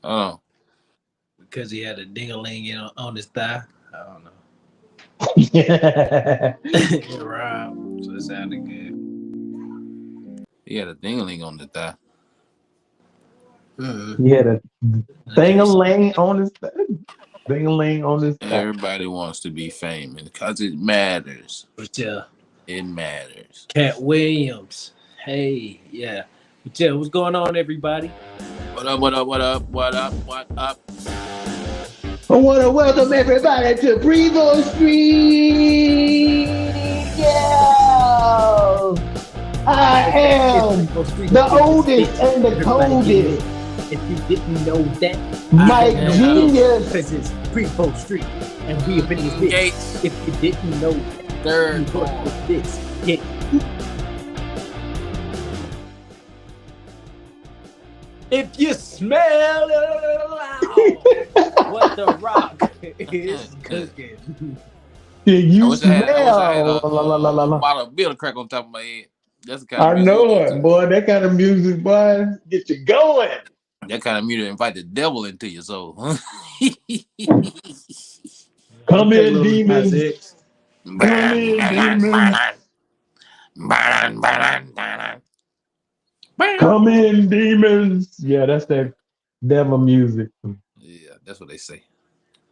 Oh, because he had a ding-a-ling on his thigh. I don't know. Yeah. It rhymed, so it sounded good. he had a dingling on the thigh. Mm-hmm. He had a I thing never a seen. ling on his thing a ling on his thigh. Everybody wants to be famous because it matters. But It matters. Cat Williams. Hey, yeah. But yeah, what's going on, everybody? What up? What up? What up? What up? What up? I want to welcome everybody to Prevost Street. Yeah, I am Go Street the in this oldest bitch. and the Everybody get lit. coldest, If you didn't know that, I Mike am Genius. because it's Prevost Street, and we have been in this bitch. Gates. If you didn't know that, you Third. put this hit. If you smell what the rock is cooking. Did I you wish I had. I wish I had smell? La, la, la, la, a la. bottle of beer crack on top of my head. That's the kind of I music know we it, listen boy. That kind of music, boy, get you going. to. That kind of music invite the devil into your soul. Come Okay, in, little Nas demons. X. Come in, demons. Come in, demons. Yeah, that's that devil music. Yeah, that's what they say.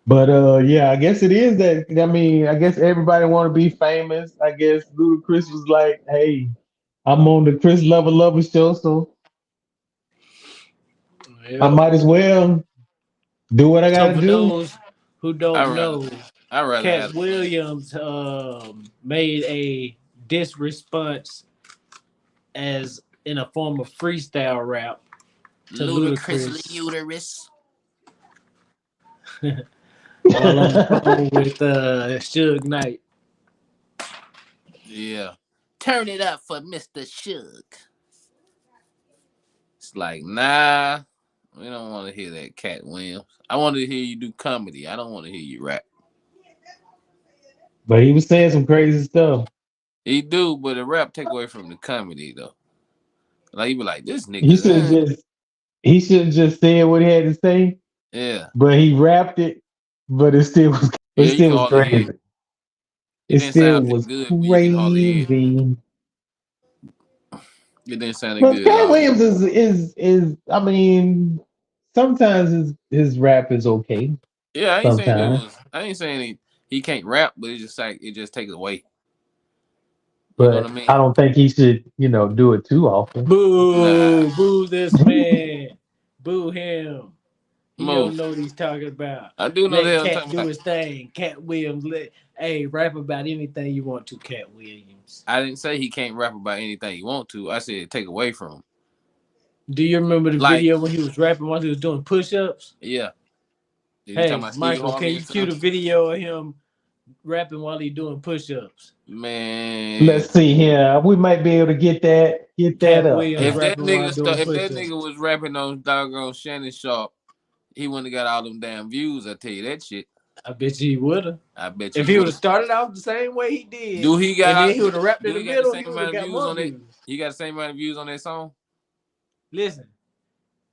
But yeah, I guess it is that. I mean, I guess everybody want to be famous. I guess Ludacris was like, "Hey, I'm on the Chris Lover show, so I Yep. might as well do what I So gotta for do." those who I don't rather, know, I rather Cat have. Williams made a diss response as in a form of freestyle rap to Ludicrously Ludacris uterus. while on the phone with Suge Knight. Yeah. Turn it up for Mr. Suge. It's like, nah, we don't want to hear that, Cat Williams. I want to hear you do comedy. I don't want to hear you rap. But he was saying some crazy stuff. He do, but the rap take away from the comedy though. Like you be like, this He nigga, should have just he should have just said what he had to say, yeah, but he rapped it. But it yeah. You still can was hardly hear. crazy. It It didn't still sound that was good, but you can hardly hear. crazy. It didn't sound that But good at Cat all. Williams is I mean, sometimes his rap is okay. Yeah, I ain't saying it Sometimes. was. I ain't saying he can't rap, but it's just like it just takes away. You know what I But mean? I don't think he should, do it too often. Nah, Boo! Boo this man! Boo him! He don't most. know what he's talking about. I do know the Let hell I'm Cat talking do about. his thing. Cat Williams, hey, rap about anything you want to, Cat Williams. I didn't say he can't rap about anything he want to. I said take away from him. Do you remember the Like, video when he was rapping while he was doing push-ups? yeah, you talking Hey, about Steve Michael, can Harvey you and cue stuff? the video of him rapping while he doing push-ups? Man, Let's see here. We might be able to get that Cat up. Williams if that rapping while nigga doing if that nigga push-ups. was rapping on doggone Shannon Sharp, he wouldn't have got all them damn views. I tell you that shit. I bet you he would have. I bet you If he he would would. have started off the same way he did, Do he and then got he would have rapped in do the he got the middle, same he would have amount of got views more on that? views. He got the same amount of views on that song? Listen,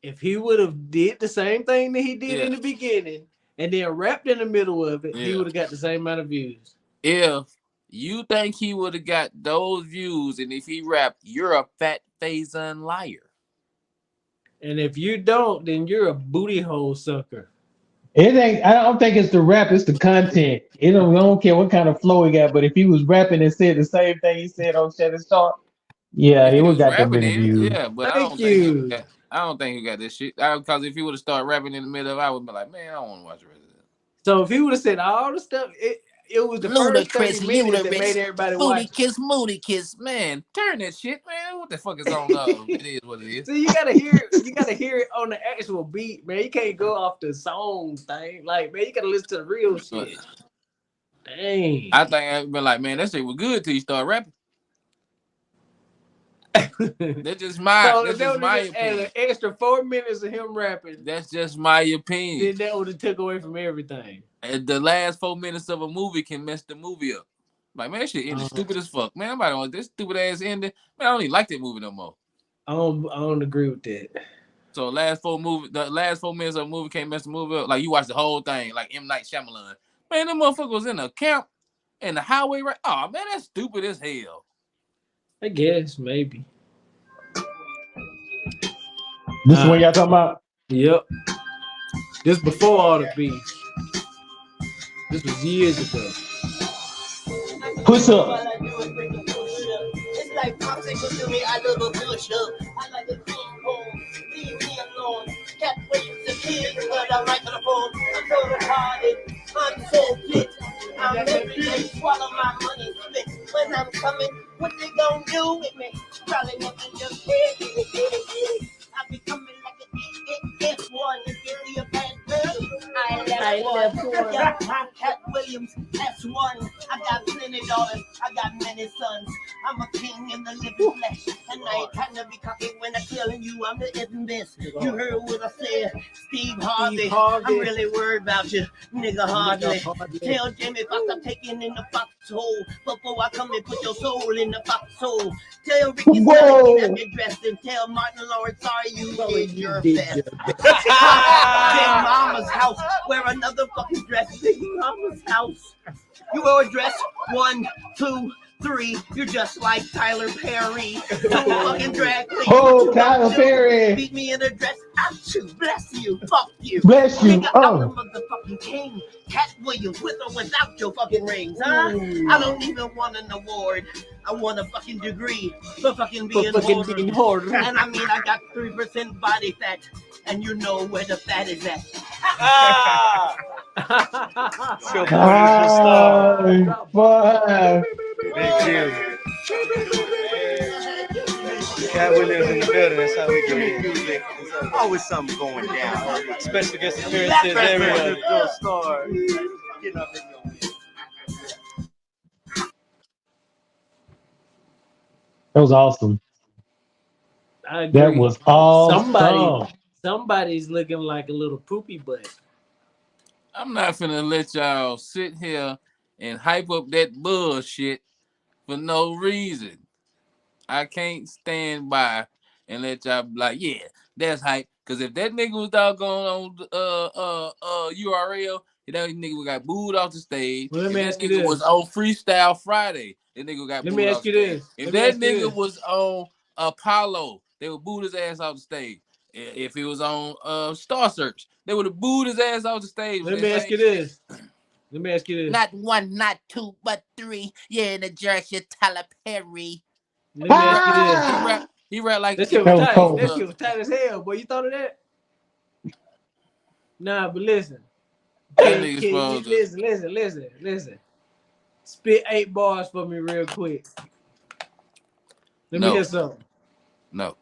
if he would have did the same thing that he did Yeah. in the beginning and then rapped in the middle of it, he Yeah. would have got the same amount of views. If you think he would have got those views and if he rapped, you're a fat phazon liar. And if you don't, then you're a booty hole sucker. It ain't. I don't think it's the rap. It's the content. I don't care what kind of flow he got. But if he was rapping and said the same thing he said on Shannon Sharp, yeah, If he he would was got that rapping many in it, views. yeah, but Thank you. I don't think he got this shit. Because if he would have started rapping in the middle of it, I would be like, man, I don't want to watch the rest of this. So if he would have said all the stuff, it was the first Ludicrous 30 minutes that made uterus, everybody booty watch it. kiss, moody kiss, man. Turn that shit, man. What the fuck is on? It is what it is. See, you gotta hear it on the actual beat, man. You can't go off the song thing. Like, man, you gotta listen to the real But shit. Dang. I think I'd be like, man, that shit was good till you start rapping. That's just my So if that's they just would have my just added an opinion. extra 4 minutes of him rapping, That's just my opinion. then that would have took away from everything. And the last 4 minutes of a movie can mess the movie up. Like, man, that shit ended stupid as fuck. Man, nobody want this stupid ass ending. Man, I don't even like that movie no more. I don't agree with that. So the last 4 minutes of the movie can't mess the movie up. Like you watch the whole thing, like M. Night Shyamalan. Man, that motherfucker was in a camp in the highway right. Oh man, that's stupid as hell. I guess maybe. This is what y'all talking about? Yep. This before all the beef. This was years ago. Push up. It's like popsicle to me, I love a push up. I like a big home, leave me alone. Cat Williams a kid, but I'm right to the phone. I'm so retarded, I'm so fit. I'm every day, swallow my money, spit. When I'm coming, what they gonna do with me? Probably nothing, just get it. I be coming like an F1. If you see a bad girl, I left one. Yeah, I'm Cat Williams, S1. I got plenty dollars, I got many sons. I'm a king in the living flesh, and I ain't trying to be cocky when I'm telling you I'm the effing best. You heard what I said, Steve Harvey. I'm really worried about you, nigga Hardy. Tell Jimmy if I stop taking in the foxhole before I come and put your soul in the foxhole. Tell Ricky Stanley that me dressed, and tell Martin Lawrence sorry you did your best. Big Mama's house, wear another fucking dress. Big Mama's house. You wear a dress, 1, 2, 3. You're just like Tyler Perry. Don't fucking drag queen. Oh, Tyler Perry. Beat me in a dress. Ouch, bless you. Fuck you. Bless you. Nigga, I'm the motherfucking king. Cat Williams, with or without your fucking rings, huh? I don't even want an award. I want a fucking degree for fucking being hoarder. And I mean, I got 3% body fat, and you know where the fat is at. Big deal. Cat Williams in the building. That's how we get in. There's always something going down. Special guest appearances everywhere. Star. Get up in your That was awesome. I agree. That was awesome. Somebody's looking like a little poopy butt. I'm not finna let y'all sit here and hype up that bullshit for no reason. I can't stand by and let y'all be like, yeah, that's hype. Cause if that nigga was doggone on URL, that nigga got booed off the stage. Well, let me ask you this. this. Was on Freestyle Friday, that nigga got booed off the stage. If that nigga was on Apollo, they would boo his ass off the stage. If he was on Star Search, they would have booed his ass off the stage. Let me ask you this. Let me ask you this. Not 1, not 2, but 3. Yeah, in the jersey, Tyler Perry. Let me ask you this. He rap like that shit was tight. Cold. That shit was tight as hell, boy. You thought of that? Nah, but listen. Listen. Spit 8 bars for me real quick. Let me hear something. No.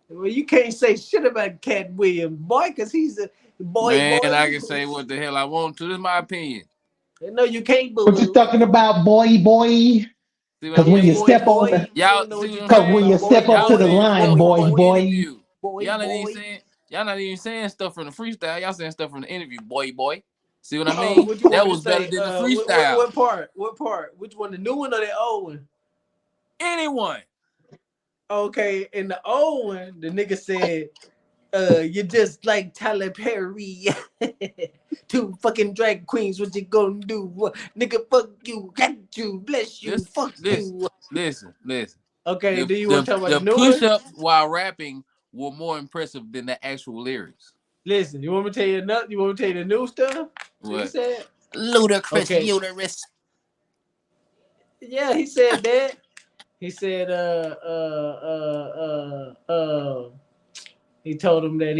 Well, you can't say shit about Cat Williams, boy, because he's a boy. Man, I can say what the hell I want to. This is my opinion. No, you can't. What you talking about, boy? Because when you step on the, because when you step up to the line, boy. Y'all not even saying stuff from the freestyle. Y'all saying stuff from the interview, boy. See what I mean? That was better than the freestyle. What part? Which one? The new one or the old one? Anyone. Okay, in the old one, the nigga said, you're just like Tyler Perry. 2 fucking drag queens, what you gonna do? Nigga, fuck you, got you, bless you, fuck you. Listen. Okay, do you want to talk about the new push-ups while rapping were more impressive than the actual lyrics. Listen, you want me to tell you nothing? You want me to tell you the new stuff? What he said? Ludicrous uterus. Yeah, he said that. He said, he told him that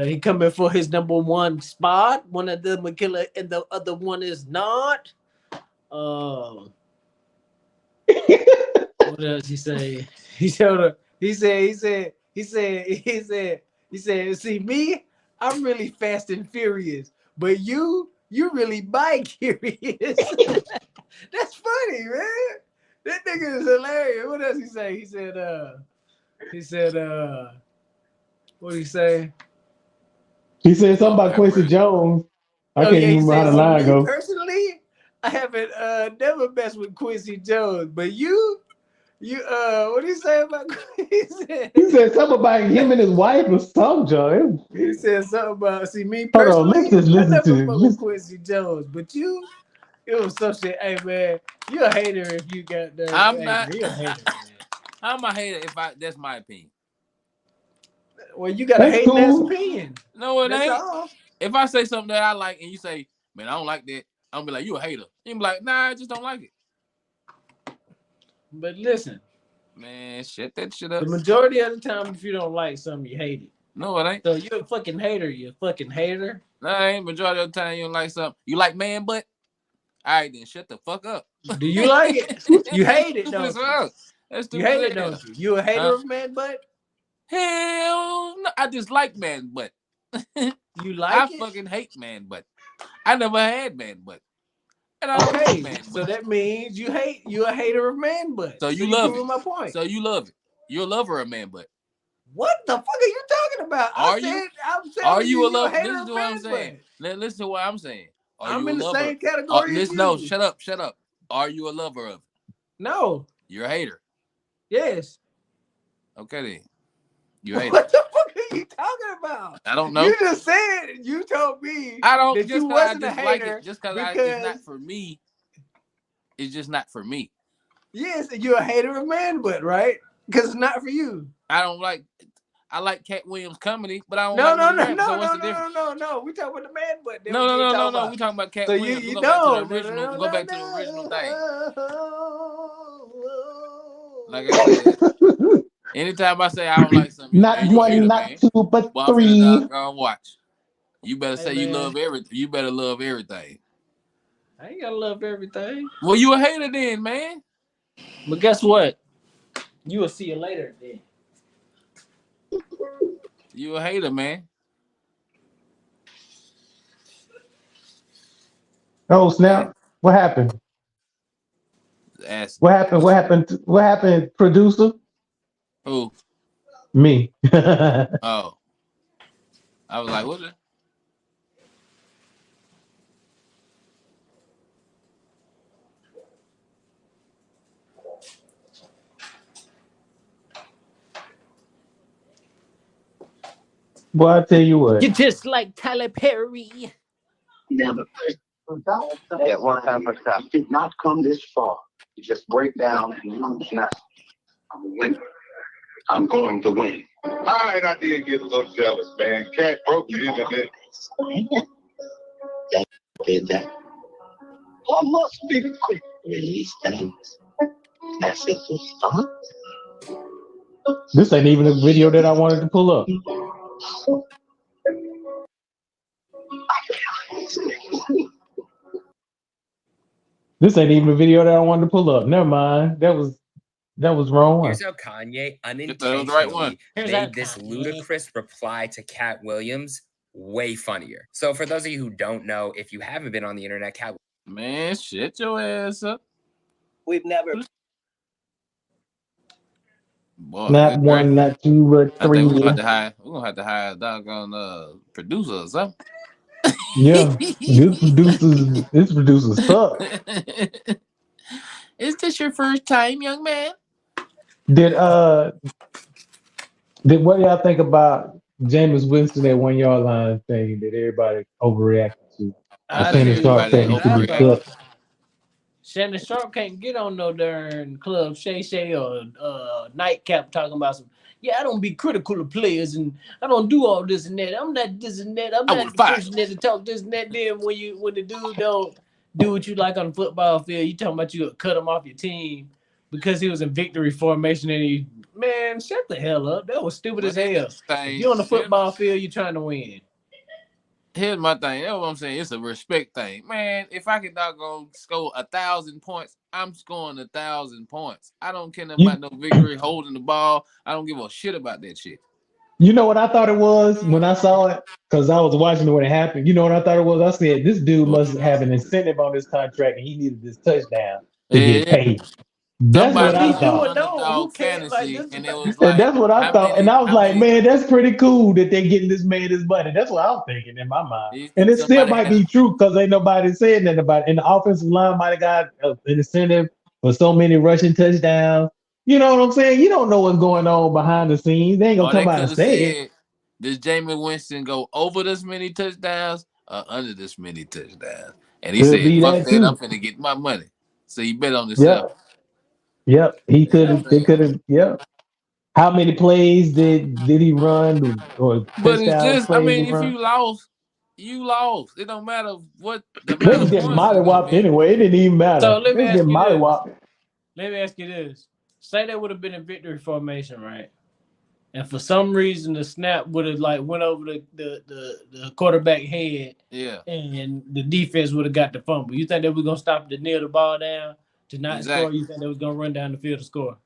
he coming for his #1 spot. One of them a killer, and the other one is not. What else he say? He said. See me, I'm really fast and furious, but you really bike curious. That's funny, man. That nigga is hilarious. What else he say? He said, what did he say? He said something about Quincy Jones. I can't remember how the line goes. Personally, I haven't never messed with Quincy Jones, but you You what did he say about he He said something about him and his wife or something, Joe. he said something about me Hold on, let's personally. just I listen never to it. fuck with Quincy Jones, but you, it was some shit. Hey man, you a hater if you got there. I'm Hey not. man, you a hater, man. I'm a hater if I. That's my opinion. Well, you got a That's hating ass cool. opinion. No, it That's ain't. all. If I say something that I like and you say, "Man, I don't like that," I'm gonna be like, "You a hater." You be like, "Nah, I just don't like it." But listen, Man, shut that shit the up. majority of the time, if you don't like something, you hate it. No, it ain't. So you're a fucking hater. You a fucking hater. Nah, ain't. Majority of the time, you don't like something. You like man butt. All right, then shut the fuck up. Do you like it? You That's hate it, stupid as don't you? fuck. That's You stupid hate as it, hell. don't you? You a hater Huh? of man butt? Hell no. I just like man butt. You I like it? fucking hate man butt. I never had man butt. And I don't want Okay, man so butt. that means you a hater of man butt. So So you you love it. proving my point. So you love it. You're a lover of man butt. What the fuck are you talking about? Are you? I'm Are telling you, you a you a lover? hater Listen of to what I'm man saying. butt. Listen to what I'm saying. Are I'm you a in the lover? same category as Listen, no, you. shut up, shut up. Are you a lover of it? No. You're a hater. Yes. Okay then. You're a hater. What the fuck are you talking about? I don't know. You just said you told me I don't that you just cause I wasn't a dislike it, hater just cause it's not because for me. It's just not for me. yes, you're a hater of man butt, right? Because it's not for you. I don't like. I like Cat Williams' comedy, but I don't No, like when no, he no, raps. So no, what's no, the no, difference? no, no, no. We talking about the man butt. That's No, what no, you ain't no, no, talking no. about. We talking about Cat So Williams. We you go back to the don't. No, original. no, We go no, back to the original thing. Like I no. said, anytime I say I don't like something, Not man, you a one, hater, not man. two, but Well, I'm finna three. doggone watch. You better Hey say you man, love everything. You better love everything. I ain't gotta love everything. Well, you a hater then, man. But guess what? You will see you later then. You a hater, man. Oh Man, snap! What happened? ask What happened? What happened? What happened? Producer? who? Me. Oh, I was like, what? Boy, I tell you what. You just like Tyler Perry. Never. At one time for stop. Did not come this far. You just break down and lose nothing. I'm a winner. I'm going to win. All right, I did get a little jealous, man. Cat broke the internet. That did that. I must be quick to release things. That's it to start. This ain't even a video that I wanted to pull up. This ain't even a video that I wanted to pull up. Never mind. That was wrong Here's one. how Kanye That was the right one. unintentionally made this ludicrous reply to Cat Williams way funnier. So for those of you who don't know, if you haven't been on the internet, Cat Man, shut your ass up. We've never. Boy, Not that's great. one, not two, but I think we're three. gonna have to hire a doggone producer or something. Yeah. This producer suck. Is this your first time, young man? Did did what y'all think about Jameis Winston at 1 yard line thing that everybody overreacted to? I I think Shannon tell you Sharp everybody said what he should I be overreacted. thought. cut. Shannon Sharp can't get on no darn club Shay Shay or nightcap talking about some. Yeah, I don't be critical of players and I don't do all this and that. I'm not this and that. I'm I would not have the fired person that to talk this and that. Then when the dude don't do what you like on the football field, you talking about you cut him off your team because he was in victory formation and he man shut the hell up. That was stupid Well, as here's hell. the If thing. you're on the football field, you're trying to win. Here's my thing. That's what I'm saying. It's a respect thing, man. If I can doggone score 1,000 points, I'm scoring 1,000 points. I don't care You about no victory holding the ball. I don't give a shit about that shit. you know what I thought it was when I saw it? Because I was watching it when it happened. You know what I thought it was? I said this dude Well, must have an incentive on this contract and he needed this touchdown to get yeah, paid. That's what If somebody I he was do doing or thought. don't, who underdog cares? Like fantasy, this and about it was And like that's what I how thought. And many, I was how like, many. man, that's pretty cool that they're getting this man this money. That's what I was thinking in my mind. And it still Somebody might had be true because ain't nobody saying nothing about it. And the offensive line might have got an incentive for so many rushing touchdowns. You know what I'm saying? You don't know what's going on behind the scenes. They ain't gonna Or they come out could and have say it. said, "Does Jameis Winston go over this many touchdowns or under this many touchdowns?" And he Could said, be "Fuck that that! I'm too. finna get my money." So you bet on yourself. Yep. Yep. He You know could what have. I'm They saying? could have. Yep. How many plays did he run, or But it's touchdown just, I plays he mean, if run? you lost, you lost. It don't matter what the They amount was of getting points is gonna mollywopped be. anyway. It didn't even So matter. let They me was ask getting you this. mollywopped. Let me ask you this. Say that would have been a victory formation, right? And for some reason the snap would have like went over the quarterback head Yeah, and the defense would have got the fumble. You think they was gonna stop to kneel the ball down to not score? exactly. You think they was gonna run down the field to score?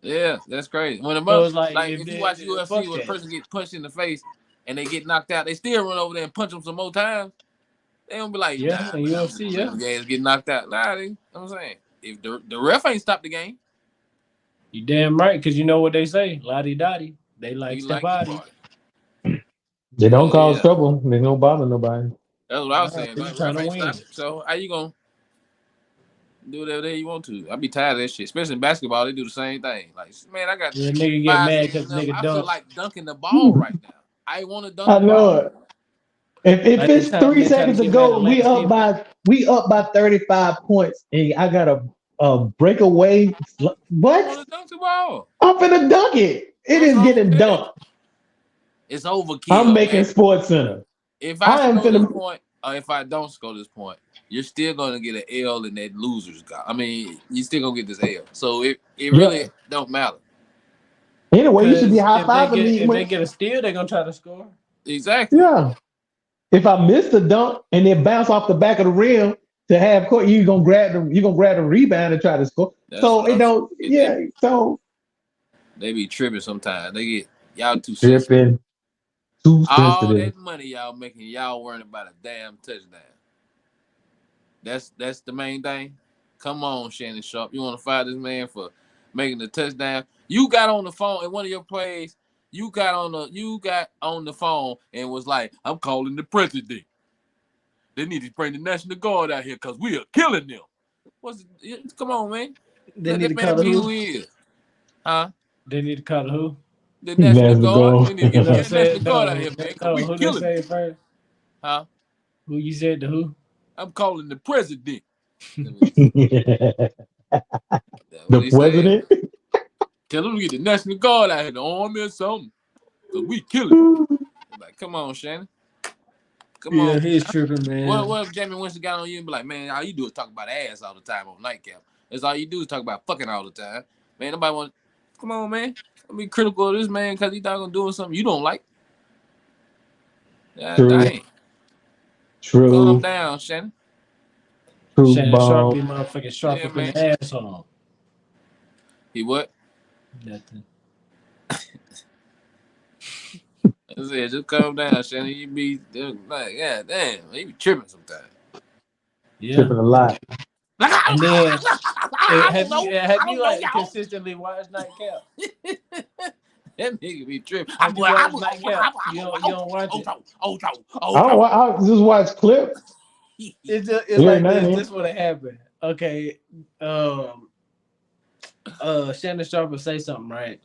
Yeah, that's crazy. When So it's like like if if you watch they UFC, fuck when a that. person get punched in the face and they get knocked out, they still run over there and punch them some more times. They don't be like, Yeah, nah, in man, I'm just UFC, gonna let yeah. them guys get knocked out. Nah, they, I'm saying if the ref ain't stopped the game, You damn right, because you know what they say, lottie dottie. They like he step like to body. party. They don't Hell cause yeah, trouble. They don't bother nobody. that's what I was Nah, saying. we The trying ref to ain't win. stopped, so how you gonna do whatever the hell you want to? I be tired of that shit, especially in basketball. They do the same thing. Like, man, I got The nigga get 5 mad seconds because the left. nigga I feel dunk. like dunking the ball right now. I want to dunk I the know ball. it. If Like it's three they try to seconds get mad ago, at and Lance Stevenson. we up by 35 points, and I got a breakaway. I What? want to dunk the ball. I'm finna dunk it. It What's is wrong with getting that? dunked. It's I'm overkill, making man. Sports Center. If I I am score this finna. point, or if I don't score this point, you're still gonna get an L in that losers guy. I mean, you still gonna get this L. So it Yeah. really don't matter. Anyway, you should be Cause high fiving me if they when. get a steal, they're gonna try to score. Exactly. Yeah. If I miss the dunk and then bounce off the back of the rim to half court, you gonna grab the rebound and try to score. That's So what it I'm saying. don't. They Yeah. So they be tripping sometimes. They get y'all too sensitive. tripping, too All sensitive. that money y'all making, y'all worrying about a damn touchdown. That's the main thing. Come on, Shannon Sharp. You want to fire this man for making the touchdown? You got on the phone in one of your plays. You got on the phone and was like, "I'm calling the president. They need to bring the National Guard out here because we are killing them." Come on, man. They Let need that to call man the be who? who he is, huh? They need to call the who? The National That's the Guard. goal. They need to No, get the say National it. Guard out No, here, man, because no. we Who they killing say them, it first? huh? Who you said the who? I'm calling the president. That's what he said. The That's what he said. president. Tell them to get the National Guard out here, the army or something, because we killing them. Like, come on, Shannon. Come Yeah, on. he's tripping, man. What if Jamie Winston got on you and be like, man, all you do is talk about ass all the time on Nightcap. That's all you do is talk about fucking all the time. Man, nobody want. Come on, man. Don't be critical of this man because he thought gonna do something you don't like. God True, dang. Calm true, down, Shannon. true Shannon Sharp bomb. be motherfucking sharp Yeah, up in man. the asshole. He what? Nothing. I said, just calm down, Shannon. You be like, God damn, he be tripping sometimes. Yeah. Tripping a lot. And then I don't know. I have you don't know, like y'all. consistently watched Nightcap? That nigga be tripping. Have you watched Nightcap? You don't watch it. I just watch clips It's here and like this. there. This what happened. Okay. Shannon Sharp will say something, right?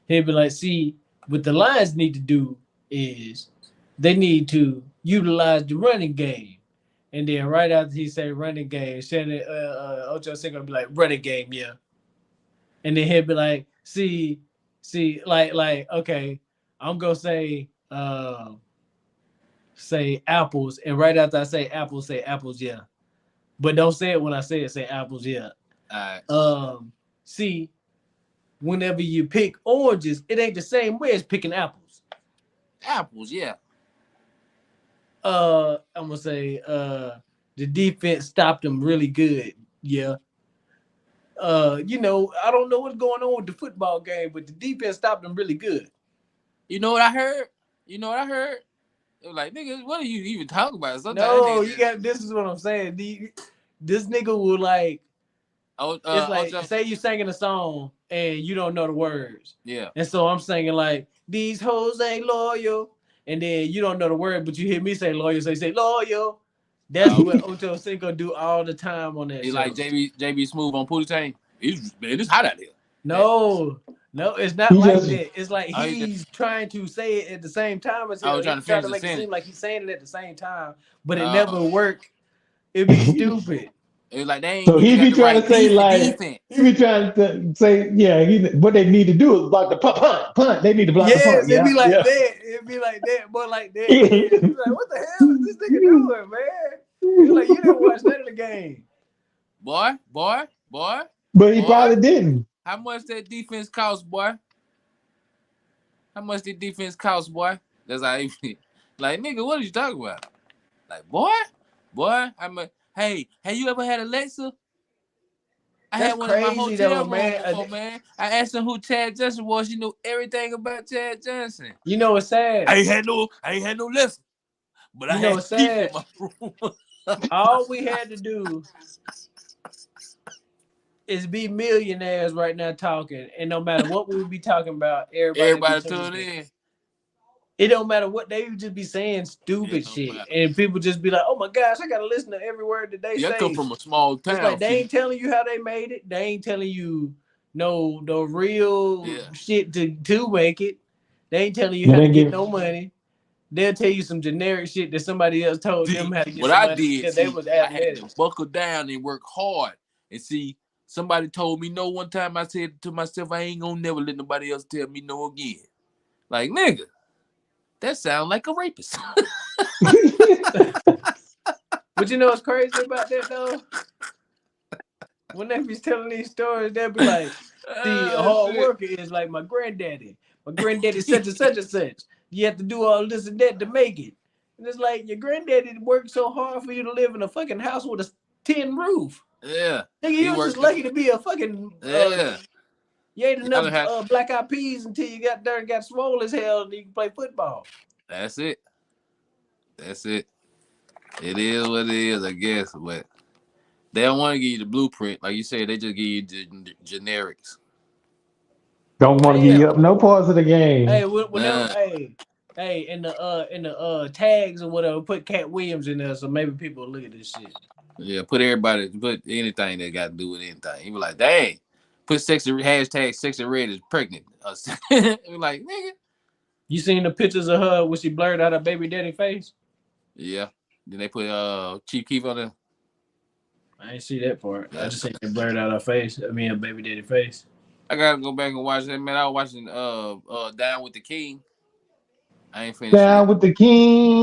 He'll be like, see, what the Lions need to do is they need to utilize the running game. And then right after he say running game, Shannon Ocho Cinco will be like, running game, yeah. And then he'll be like, see, okay, I'm gonna say apples, and right after I say apples, yeah. But don't say it when I say it, say apples, yeah. All right. See, whenever you pick oranges, it ain't the same way as picking apples. Apples, yeah. I'm gonna say the defense stopped them really good. Yeah. I don't know what's going on with the football game, but the defense stopped them really good. You know what I heard? You know what I heard? It was like, nigga, what are you even talking about? Sometimes No, nigga you got this is what I'm saying. This nigga will like it's like Ocho, say you singing a song and you don't know the words. yeah. And so I'm singing like these hoes ain't loyal. And then you don't know the word, but you hear me say loyal, so you say loyal. That's what Ocho Cinco do all the time on that He show. like JB Smooth on Pootie Tang. Man, it's hot out here. No, it's not He like just that. It's like Oh, he just, he's trying to say it at the same time as I him. was He trying to try finish to the make it sentence. seem like he's saying it at the same time, but it Oh, never work. It'd be stupid. it was like they ain't so even he got be the trying right to say like defense. he be trying to say what they need to do is block the punt. They need to block the Yes, punt. it'd Yeah, be like yeah. that. It'd be like that, but like that. Yeah, it'd be like, what the hell is this nigga doing, man? It's like you didn't watch none of the game. Boy, But he boy. probably didn't. How much that defense cost, boy? How much did defense cost, boy? That's how he be. Like, nigga, what are you talking about? Like, boy, I'm a. Hey, have you ever had Alexa? I That's had one in my crazy hotel though, room man. before, man. I asked him who Chad Johnson was. She knew everything about Chad Johnson. You know what's sad? I ain't had no lesson, but I You know had what's teeth in sad? my room. All we had to do is be millionaires right now talking, and no matter what we would be talking about, everybody be Everybody tuning tuned in. in. It don't matter what they would just be saying It stupid don't shit, matter. and people just be like, "Oh my gosh, I gotta listen to every word that they Yeah, I come say." from a small It's town, like they see. ain't telling you how they made it. They ain't telling you no real Yeah. shit to make it. They ain't telling you But how to then get give no money. They'll tell you some generic shit that somebody else told them See, how to get what some I money did, because they see, was I had to athletics. buckle down and work hard. And see, somebody told me no one time. I said to myself, I ain't gonna never let nobody else tell me no again. Like, nigga, that sound like a rapist. But you know what's crazy about that though? When they be telling these stories, they'll be like, "See, a hard Shit. worker is like my granddaddy. My granddaddy such and such and such. You have to do all this and that to make it." And it's like your granddaddy worked so hard for you to live in a fucking house with a tin roof. Yeah. Nigga, He you was just worked. lucky to be a fucking Yeah. you ate Y'all enough done had. black eyed peas until you got there and got swole as hell and you can play football. That's it. That's it. It is what it is, I guess. But they don't want to give you the blueprint. Like you said, they just give you the generics. don't want to give you Damn. up no parts of the game. Hey, whenever Nah. hey, in the tags or whatever, put Cat Williams in there so maybe people will look at this shit. Yeah, put anything that got to do with anything. He be like, dang, put sexy hashtag sexy red is pregnant. We like, nigga. You seen the pictures of her when she blurred out her baby daddy face? Yeah. Then they put Chief Keef on there. I ain't see that part. I Yeah. just seen it blurred out her face. I mean, her baby daddy face. I gotta go back and watch that, man. I was watching Down with the King. I ain't finished Down it. with the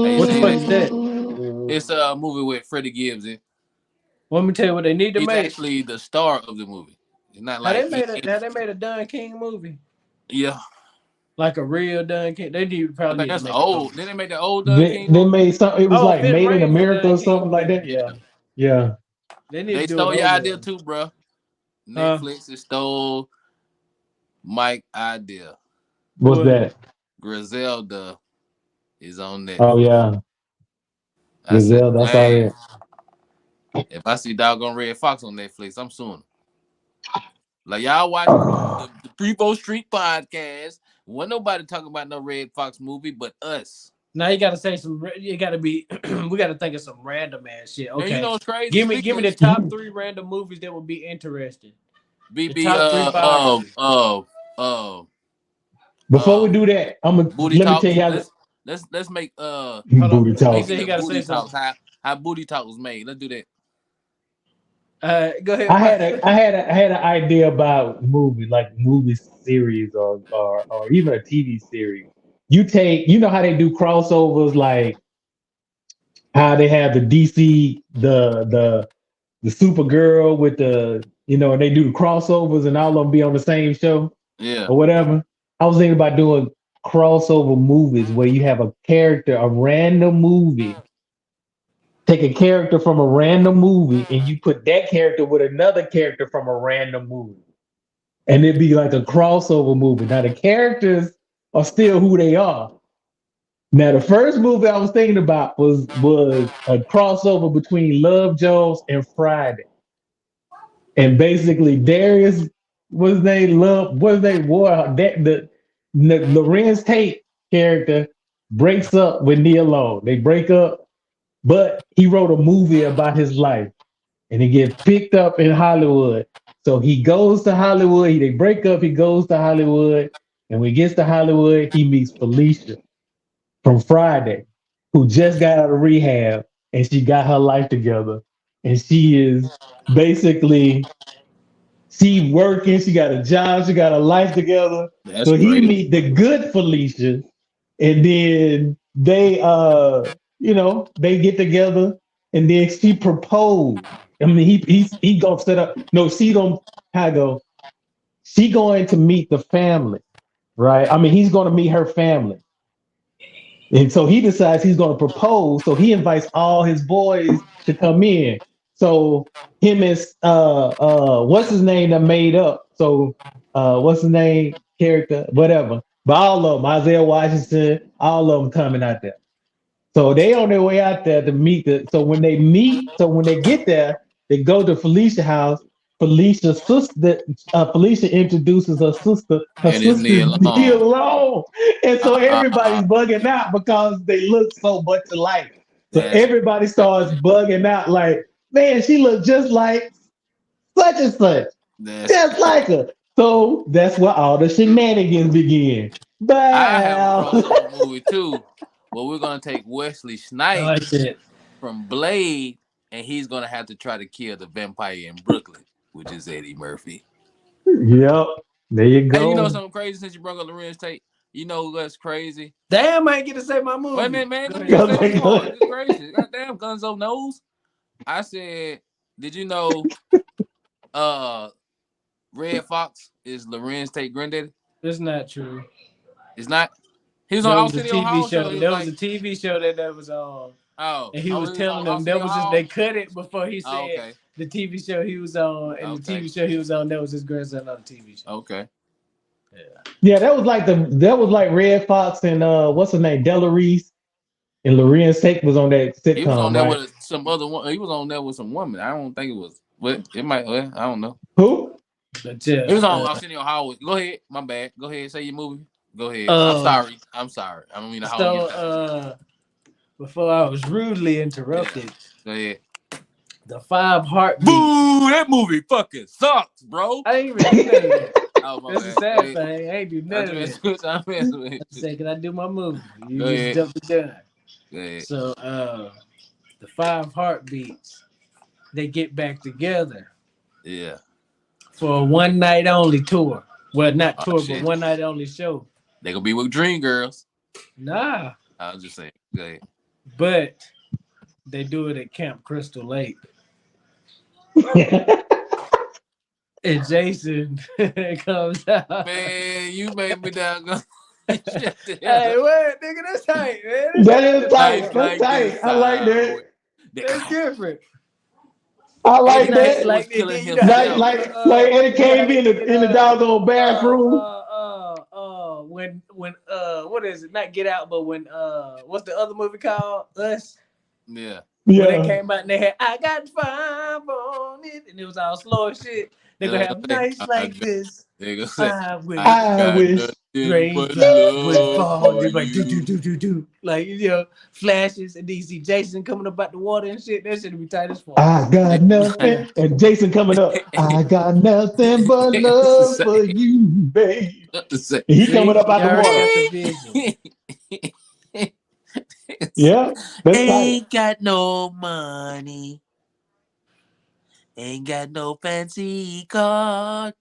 I ain't What the seen fuck it. is that? king. It's a movie with Freddie Gibbs in. Let me tell you what they need to He's make. actually the star of the movie. It's not Now like they made a now they made a Don King movie, yeah. like a real Don King. They I probably think need to that's make a movie. old. Then they made the old Don They King they movie. made something. It was Oh, like Fifth Made in Ring was America Don or King something like movie. that. Yeah. Yeah, Yeah. they need to They do stole it your over. idea too, bro. Huh? Netflix has stole Mike's idea. What's What? that? Griselda is on Oh Netflix. yeah, I said, Griselda. I saw man, that. if I see doggone Red Fox on Netflix, I'm suing them. Like y'all watch the Prevost Street podcast. Wasn't nobody talking about no Red Fox movie but us. Now you gotta say some. You gotta be. We gotta think of some random ass shit. Man, you Okay, know what's crazy? give Speaking me of the top three random movies that would be interesting. The BB, top three biographies. Before we uh, do that, I'm gonna booty let me tell talks. y'all Let's make Hold on. booty He talk. said making he the gotta say booty something. talks. How booty talk was made. Let's do that. Go ahead, Mike. I had an idea about movie like movie series or even a TV series. You know how they do crossovers like how they have the DC the Supergirl with and they do the crossovers and all of them be on the same show Yeah. or whatever. I was thinking about doing crossover movies where you have a character, a random movie, take a character from a random movie and you put that character with another character from a random movie. And it'd be like a crossover movie. Now the characters are still who they are. Now the first movie I was thinking about was a crossover between Love Jones and Friday. And basically Darius was they love was they war that the Lorenz Tate character breaks up with Neil Long. They break up, but he wrote a movie about his life and he gets picked up in Hollywood. So he goes to Hollywood. They break up. He goes to Hollywood, and when he gets to Hollywood, he meets Felicia from Friday, who just got out of rehab, and she got her life together, and she is basically she working. She got a job. She got her life together. That's So he great. meet the good Felicia, and then they get together, and then she proposed. I mean, he gonna set up. No, she don't. How I go? She going to meet the family, right? I mean, he's going to meet her family, and so he decides he's going to propose. So he invites all his boys to come in. So him and what's his name that made up? So what's his name? Character, whatever. But all of them, Isaiah Washington, all of them coming out there. So they on their way out there to meet so when they get there, they go to Felicia's house. Felicia's sister, Felicia introduces her And it's sister's Neil Neil Long. Long. And so Uh, everybody's bugging out because they look so much alike. So that's everybody starts crazy. bugging out like, man, she looks just like such and such, That's just like her. So that's where all the shenanigans begin. I have a Bam. crossover movie too, where we're gonna take Wesley I like Snipes that. from Blade, and he's gonna have to try to kill the vampire in Brooklyn, which is Eddie Murphy. Yep. There you Hey, you know go. something crazy since you brought up Lorenz Tate? You know what's crazy? Damn, I ain't get to say my movie. Wait a minute, man. Go Let me ahead. say this Go part. Good gracious. Goddamn, Gunzo knows. I said, did you know Red Fox is Lorenz Tate granddaddy? It's not true. It's not. He was on There was a Arsenio TV Hall show. show. He was There was like, a TV show that was on, oh, and he was he was on telling them that Arsenio was just Hall. they cut it before he Oh, said okay. the TV show he was on, and the Okay. TV show he was on that was his grandson on the TV show. Okay. Yeah, that was like Red Fox and what's her name, Della Reese and Lorenz Tate was on that He was on sitcom, there right? with some other one. He was on there with some woman. I don't think it was. Well, it might. Well, I don't know. Who? But It yeah, was on Arsenio Hall. Go ahead. My bad. Go ahead. Say your movie. Go ahead. I'm Um, sorry. I'm sorry. I don't mean to hog your time. so before I was rudely interrupted, Go ahead. the 5 Heartbeats. Boo! That movie fucking sucks, bro. I ain't even do none of that. Oh, my That's the bad. sad Go ahead. thing. I ain't do none of that. I'm messing with I you. say, can I do my movie? You Go just ahead. jumped the gun. Go ahead. So the 5 Heartbeats, they get back together Yeah. for a one night only tour. Well, not Oh, tour, shit. but one night only show. They gonna be with Dream Girls. Nah, I was just saying. Go ahead. but they do it at Camp Crystal Lake. And Jason comes out. Man, you made me down. Hey, what, nigga? That's tight, man. That is tight. Nice That's like tight. this, I like that. That's different. I like Eddie that. Tate was killing you himself. Like Eddie came in the doggone bathroom. when what is it? Not Get Out, but when what's the other movie called? Us. Yeah. When Yeah. they came out and they had I got 5 on it, and it was all slow as shit. They're gonna have nights like this. They gonna say, I wish I wish raindrops would fall. They like do like flashes, and then you see Jason coming up out the water and shit. That should be tight as fuck. I got nothing. And Jason coming up. I got nothing but love for you, babe. He coming up out the water. Yeah, that's tight. Ain't got no money. Ain't got no fancy car.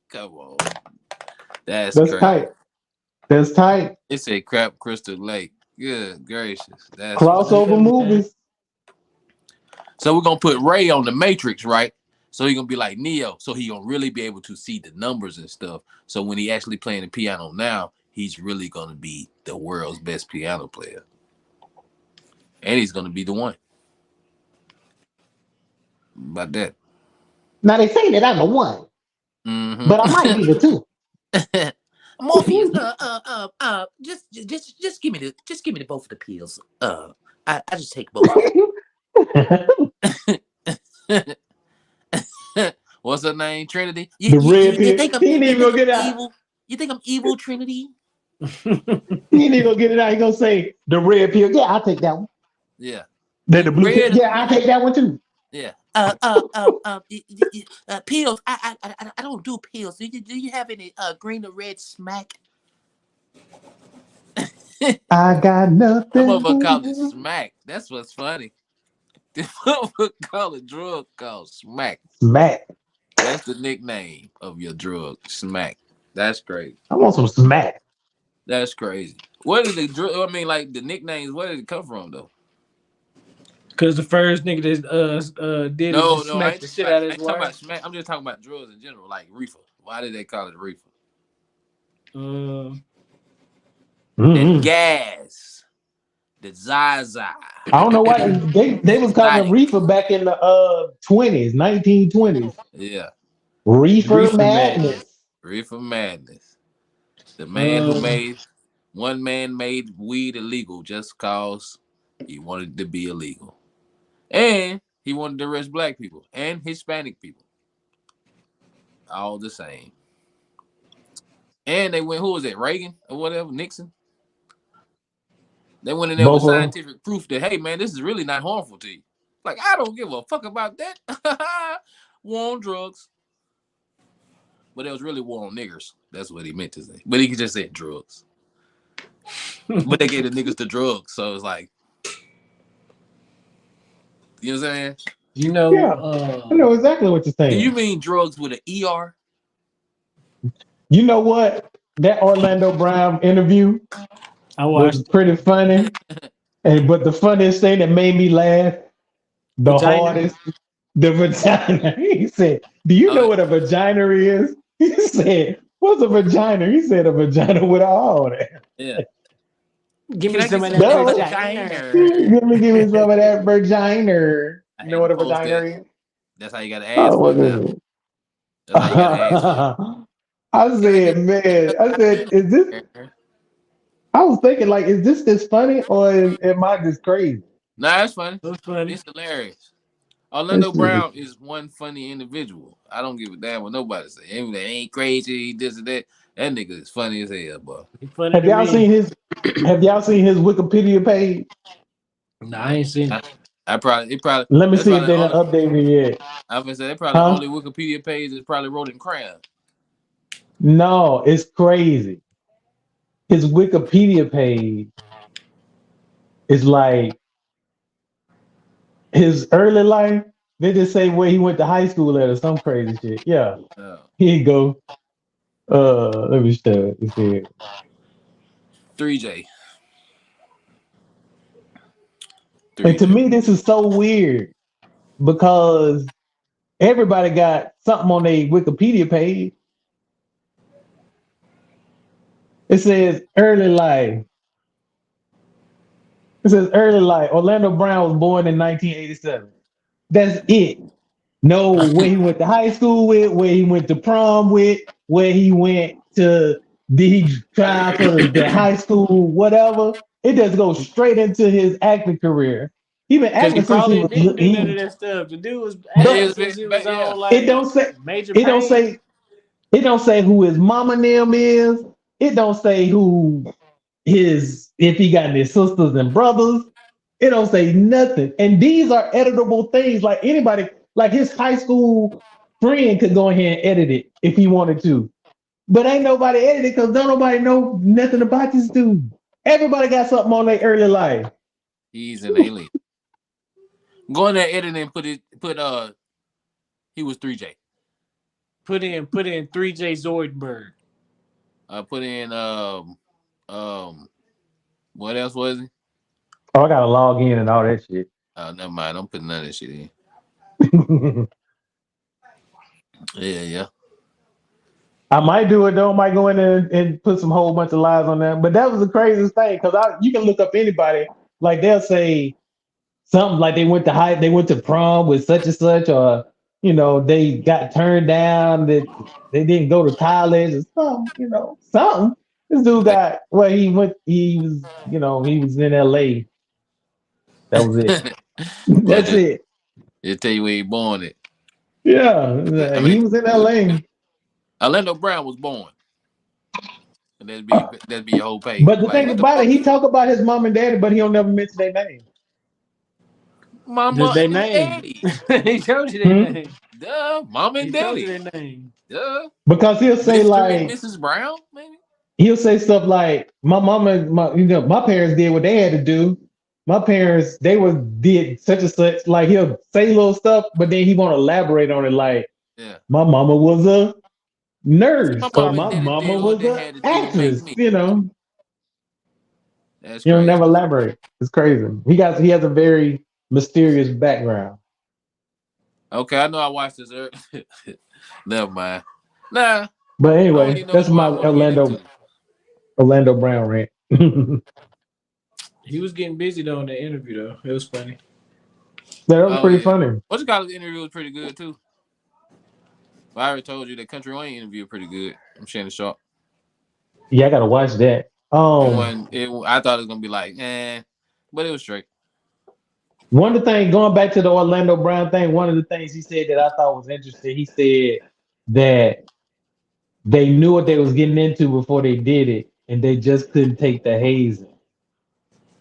Come on. That's crazy. Tight. That's tight. It's a Crap Crystal Lake. Good gracious. That's Crossover movies. So we're gonna put Ray on the Matrix, right? So he's gonna be like Neo. So he gonna really be able to see the numbers and stuff. So when he actually playing the piano now, he's really gonna be the world's best piano player. And he's gonna be the one. About that. Now they say that I'm the one, Mm-hmm. but I might be the two. Morpheus, just give me the both of the pills. I just take both. What's her name? Trinity. The red pill. Think I'm, He ain't even gonna get it out. evil? You think I'm evil, Trinity? He ain't even gonna get it out. He gonna say the red pill. Yeah, I'll take that one. Yeah. Then the blue pill. Yeah, I'll take that one too. Yeah. pills. I don't do pills. Do you have any green or red smack? I got I'm nothing gonna to call it lose. smack. That's what's funny. This motherfucker call a drug called smack. Smack. That's the nickname of your drug, smack. That's crazy. I want some smack. That's crazy. What did the drug? I mean, like the nicknames. Where did it come from, though? Cause the first nigga that did it No, just no, I smacked ain't the talking shit about. out of I his ain't talking wife. about smack. I'm just talking about drugs in general, like reefer. Why did they call it reefer? Uh, That Mm-mm. gas, the Zaza, I don't know why they was calling it exotic. reefer back in the 20s, 1920s. Yeah, Reefer Reefer Mac. madness. reefer madness. The man who Uh, made one man made weed illegal just cause he wanted to be illegal, and he wanted to arrest black people and Hispanic people, all the same. And they went, who was it, Reagan or whatever, Nixon? They went in there with Both of them. scientific proof that, hey man, this is really not harmful to you. Like, I don't give a fuck about that. War on drugs. But it was really war on niggers. That's what he meant to say. But he could just say drugs. But they gave the niggas the drugs. So it's like, you know what I'm saying? you know, Yeah, I know exactly what you're Do you saying. mean drugs with an ER? You know what? That Orlando Brown interview I was watched it. pretty funny. And but the funniest thing that made me laugh the Vagina. hardest, the vagina. He said, "Do you know Oh, what a vagina is?" He said, "What's a vagina?" He said, "A vagina with a hole there." yeah. Give Can me I some get of some of that that No, vagina. vagina? give me some of that vagina. I You know had to what a post vagina that. is? That's how you got to Oh, ask for what it now. is it? That's how you got to ask for it. I Can I said, get man, I said, is this? vagina? I was thinking, like, is this funny or am I just crazy? Nah, that's funny. That's funny. It's hilarious. Orlando This is, Brown is one funny individual. I don't give a damn what nobody say. Even if they ain't crazy, this and that. That nigga is funny as hell, bro. He funny have to y'all me. seen his? Have y'all seen his Wikipedia page? Nah, I No, ain't seen I, it. I probably it probably Let me that's see if probably the they done only. updated it yet. I was gonna say they probably the only Huh? Wikipedia page that's probably wrote in crayon. No, it's crazy. His Wikipedia page is like his early life. They just say where he went to high school at or some crazy shit. Yeah, Oh, here you go. Let me show it. It's here. 3J, And to 3J. me, this is so weird because everybody got something on their Wikipedia page. It says early life. It says early life. Orlando Brown was born in 1987. That's it. No, where he went to high school with, where he went to prom with, where he went to, did he try for the high school, whatever. It just goes straight into his acting career. He been Cause he acting since he probably was didn't do none of he, that stuff. The dude was acting but since he was Yeah. on it like don't say Major it don't Pain. say it don't say who his mama name is. It don't say who his if he got any sisters and brothers. It don't say nothing. And these are editable things. Like anybody, like his high school friend could go ahead and edit it if he wanted to. But ain't nobody edited because don't nobody know nothing about this dude. Everybody got something on their early life. He's an alien. Go in there, edit and put he was 3J. Put in 3J Zoidberg. Put in what else was he? Oh, I gotta log in and all that shit. Never mind. I'm putting none of that shit in. Yeah, yeah. I might do it though. I might go in there and put some whole bunch of lies on there. But that was the craziest thing because you can look up anybody. Like they'll say something like they went to prom with such and such, or they got turned down, that they didn't go to college or something. Something. This dude got well. He went. He was. He was in L.A. That was it. Well, That's just it. it tell you where he born at. Yeah, I mean, he was in L.A. Orlando Brown was born, and that'd be your whole page. But the Like, thing what the about it, fuck? he talk about his mom and daddy, but he don't never mention their name. Mama Just their and name. daddy. He told you their Hmm? name. Duh, mama He and told you daddy. their name. Duh. Because he'll say Mr. and like Mrs. Brown, maybe? he'll say stuff like my mama, my parents did what they had to do. My parents did such and such. Like he'll say little stuff, but then he won't elaborate on it. Like Yeah. my mama was a My nurse, or mama and my daddy mama did what was they a had to do to make actress. me. That's You know, crazy. never elaborate. It's crazy. He has a very mysterious background. Okay, I know I watched this earlier. Never mind. Nah, But I don't anyway, even know that's what I my want to get into. Orlando Brown rant. That He was getting busy though in the interview though. It was funny. was Oh pretty yeah. funny. What's the college interview was pretty good too. I already told you that Country Wayne interview was pretty good. I'm Shannon Sharp. Yeah, I gotta watch that. It wasn't. I thought it was gonna be like, but it was straight. One of the things, going back to the Orlando Brown thing, one of the things he said that I thought was interesting, he said that they knew what they was getting into before they did it, and they just couldn't take the hazing.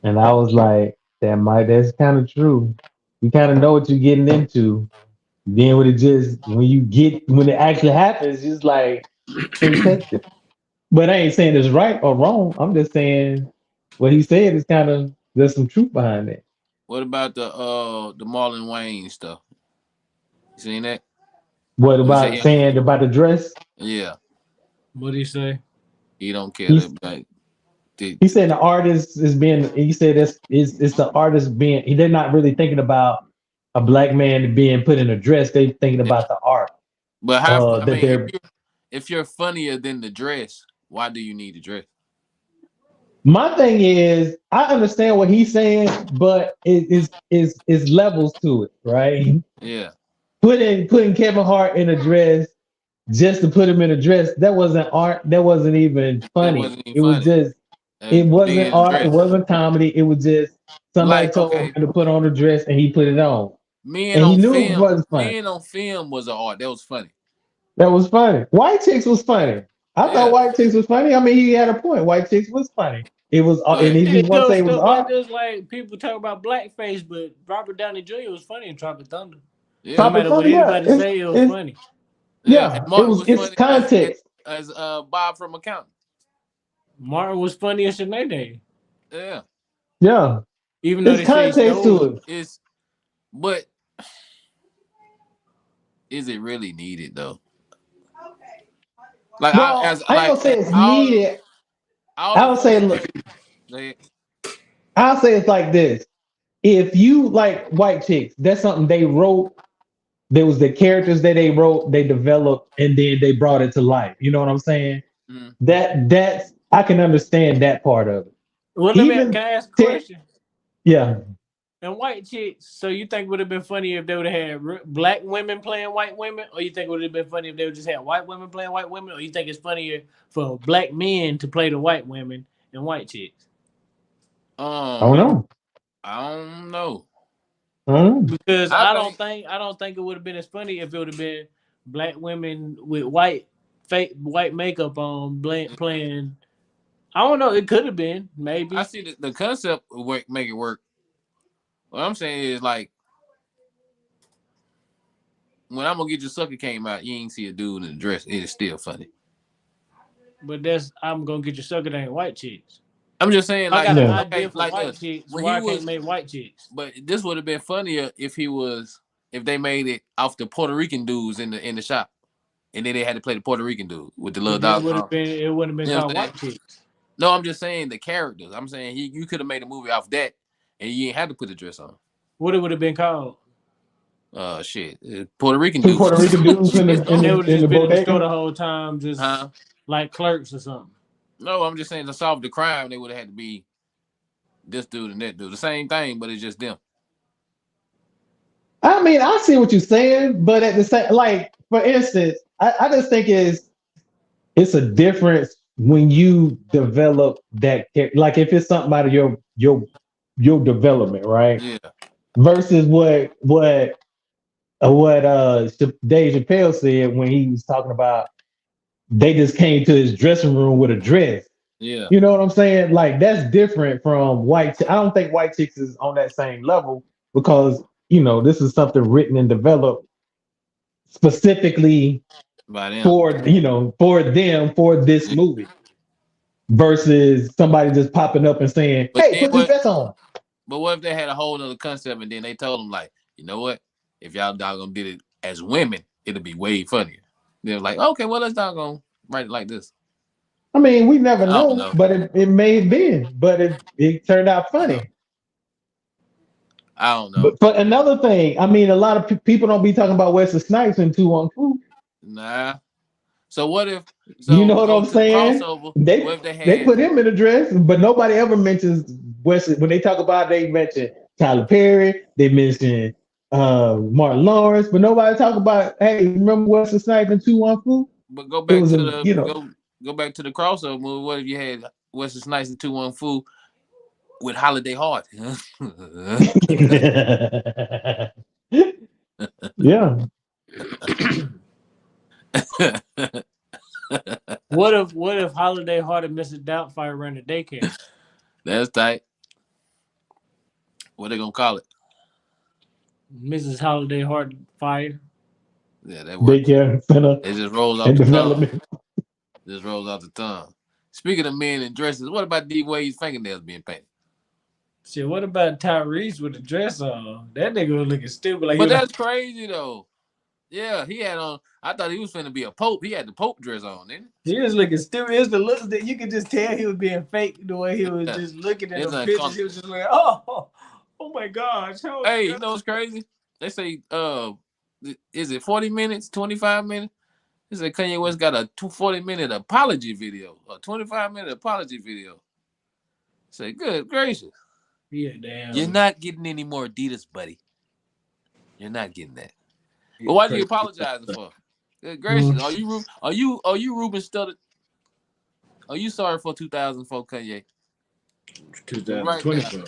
And I was like, that's kind of true. You kind of know what you're getting into. Then when it actually happens, it's like can't take it. But I ain't saying it's right or wrong. I'm just saying what he said is kind of there's some truth behind it. What about the Marlon Wayne stuff? You seen that? What What he about say? saying about the dress? Yeah, What'd he say? he don't care. He's Like, the, he said the artist is being. He said it's the artist being. They're not really thinking about a black man being put in a dress. They thinking yeah. about the art. But how? I That mean, they're. if you're funnier than the dress, why do you need the dress? My thing is, I understand what he's saying, but it is levels to it, right? Yeah, Putting Kevin Hart in a dress just to put him in a dress, that wasn't art. That wasn't even that funny. wasn't even It was funny. just, it wasn't Being art. It dressed. wasn't comedy. It was just somebody Like, told okay, him to put on a dress and he put it on. men And he on knew it film, wasn't funny. men on film was an art. That was funny. That was funny. White Chicks was funny. I thought Yeah, White Chicks was funny. I mean, he had a point. White Chicks was funny. It was, and but if you Yeah, want to say just it was stuff like art, this, like people talk about blackface, but Robert Downey Jr. was funny in Tropic Thunder. No yeah, Tropic matter what Thunder, yeah, anybody say, it was funny. yeah. And yeah, Martin was it's funny context. as Bob from Accountant. Martin was funny as Sinead, Yeah, Yeah, even though it's they say he context stole to it. it. it's but is it really needed though? Like I Well, as I ain't like gonna say it's all needed. all I the would say, funny look, they, I'll say it's like this. If you like White Chicks, that's something they wrote. There was the characters that they wrote, they developed, and then they brought it to life. You know what I'm saying? mm, That's I can understand that part of it. Well, Even can I ask a te- question? yeah, And white chicks, so you think would have been funny if they would have had black women playing white women, or you think it would have been funny if they would just had white women playing white women, or you think it's funnier for black men to play the white women and white chicks? I don't um know. I don't know. I don't know. Because I think I don't think it would have been as funny if it would have been black women with white fake white makeup on playing. I don't know. It could have been I maybe, see the concept would work, make it work. What I'm saying is like when I'm gonna get your sucker came out, you ain't see a dude in a dress. It is still funny. but that's I'm gonna get your sucker. That ain't white chicks. I'm just saying I like got an Yeah. idea for like white this chicks. when Why he I can't was, make white chicks? but this would have been funnier if they made it off the Puerto Rican dudes in the shop, and then they had to play the Puerto Rican dude with the little But then dollar. it would have been You know what called I'm saying? white chicks. No, I'm just saying the characters. I'm saying you could have made a movie off that, and you ain't had to put the dress on. What it would have been called? Shit, Puerto Rican Two dudes. Puerto Rican dudes in Shit, the And in they the would have in the just been in the store bodega. the whole time, just huh? like clerks or something. No, I'm just saying to solve the crime, they would have had to be this dude and that dude. The same thing, but it's just them. I mean, I see what you're saying, but at the same, like for instance, I just think it's a difference when you develop like if it's something out of your development, right? Yeah, Versus what Dave Chappelle said when he was talking about they just came to his dressing room with a dress. yeah. You know what I'm saying? Like that's different from I don't think White Chicks is on that same level because this is something written and developed specifically By them. for them for this movie versus somebody just popping up and saying, But "Hey, then put this what? dress on." But what if they had a whole other concept and then they told them like, you know what? If y'all doggone did it as women, it'll be way funnier. They're like, okay, well let's doggone write it like this. I mean, we never I don't know, know. but it may have been, but it turned out funny. I don't know. But for another thing, I mean, a lot of people don't be talking about Wesley Snipes in 2 on 2. Nah. So what if? You So know what go I'm to the saying? crossover. What They if they they had? put him in a dress, but nobody ever mentions Wesley. When they talk about, they mention Tyler Perry, they mention Martin Lawrence, but nobody talk about, hey, remember Wesley Snipes in 2 on 2? But go It back was to a the go back to the crossover movie. What if you had Wesley Snipes and 214 with Holiday Heart? Yeah. What if Holiday Heart and Mrs. Doubtfire ran a daycare? That's tight. What they gonna call it? Mrs. Holiday Heart Fire. Yeah, that works. Daycare center It just rolls off and the tongue. development. Just rolls off the tongue. Speaking of men in dresses, what about D Wade's fingernails being painted? Shit, what about Tyrese with the dress on? That nigga was looking stupid. Like he But was like, that's crazy though. Yeah, he had on. I thought he was finna be a pope. He had the pope dress on, didn't he was looking stupid. It's the looks that you could just tell he was being fake the way he was he? just looking at It's the uncomfortable. pictures. He was just like, oh my gosh. Hey, you know what's crazy? They say, is it 40 minutes, 25 minutes? They say Kanye West got a 40-minute apology video, a 25-minute apology video. Say, good gracious. Yeah, damn. You're not getting any more Adidas, buddy. You're not getting that. But what are you apologizing for? Good gracious. Are you Ruben Studdard? Are you sorry for 2004 Kanye? 2024. Right now,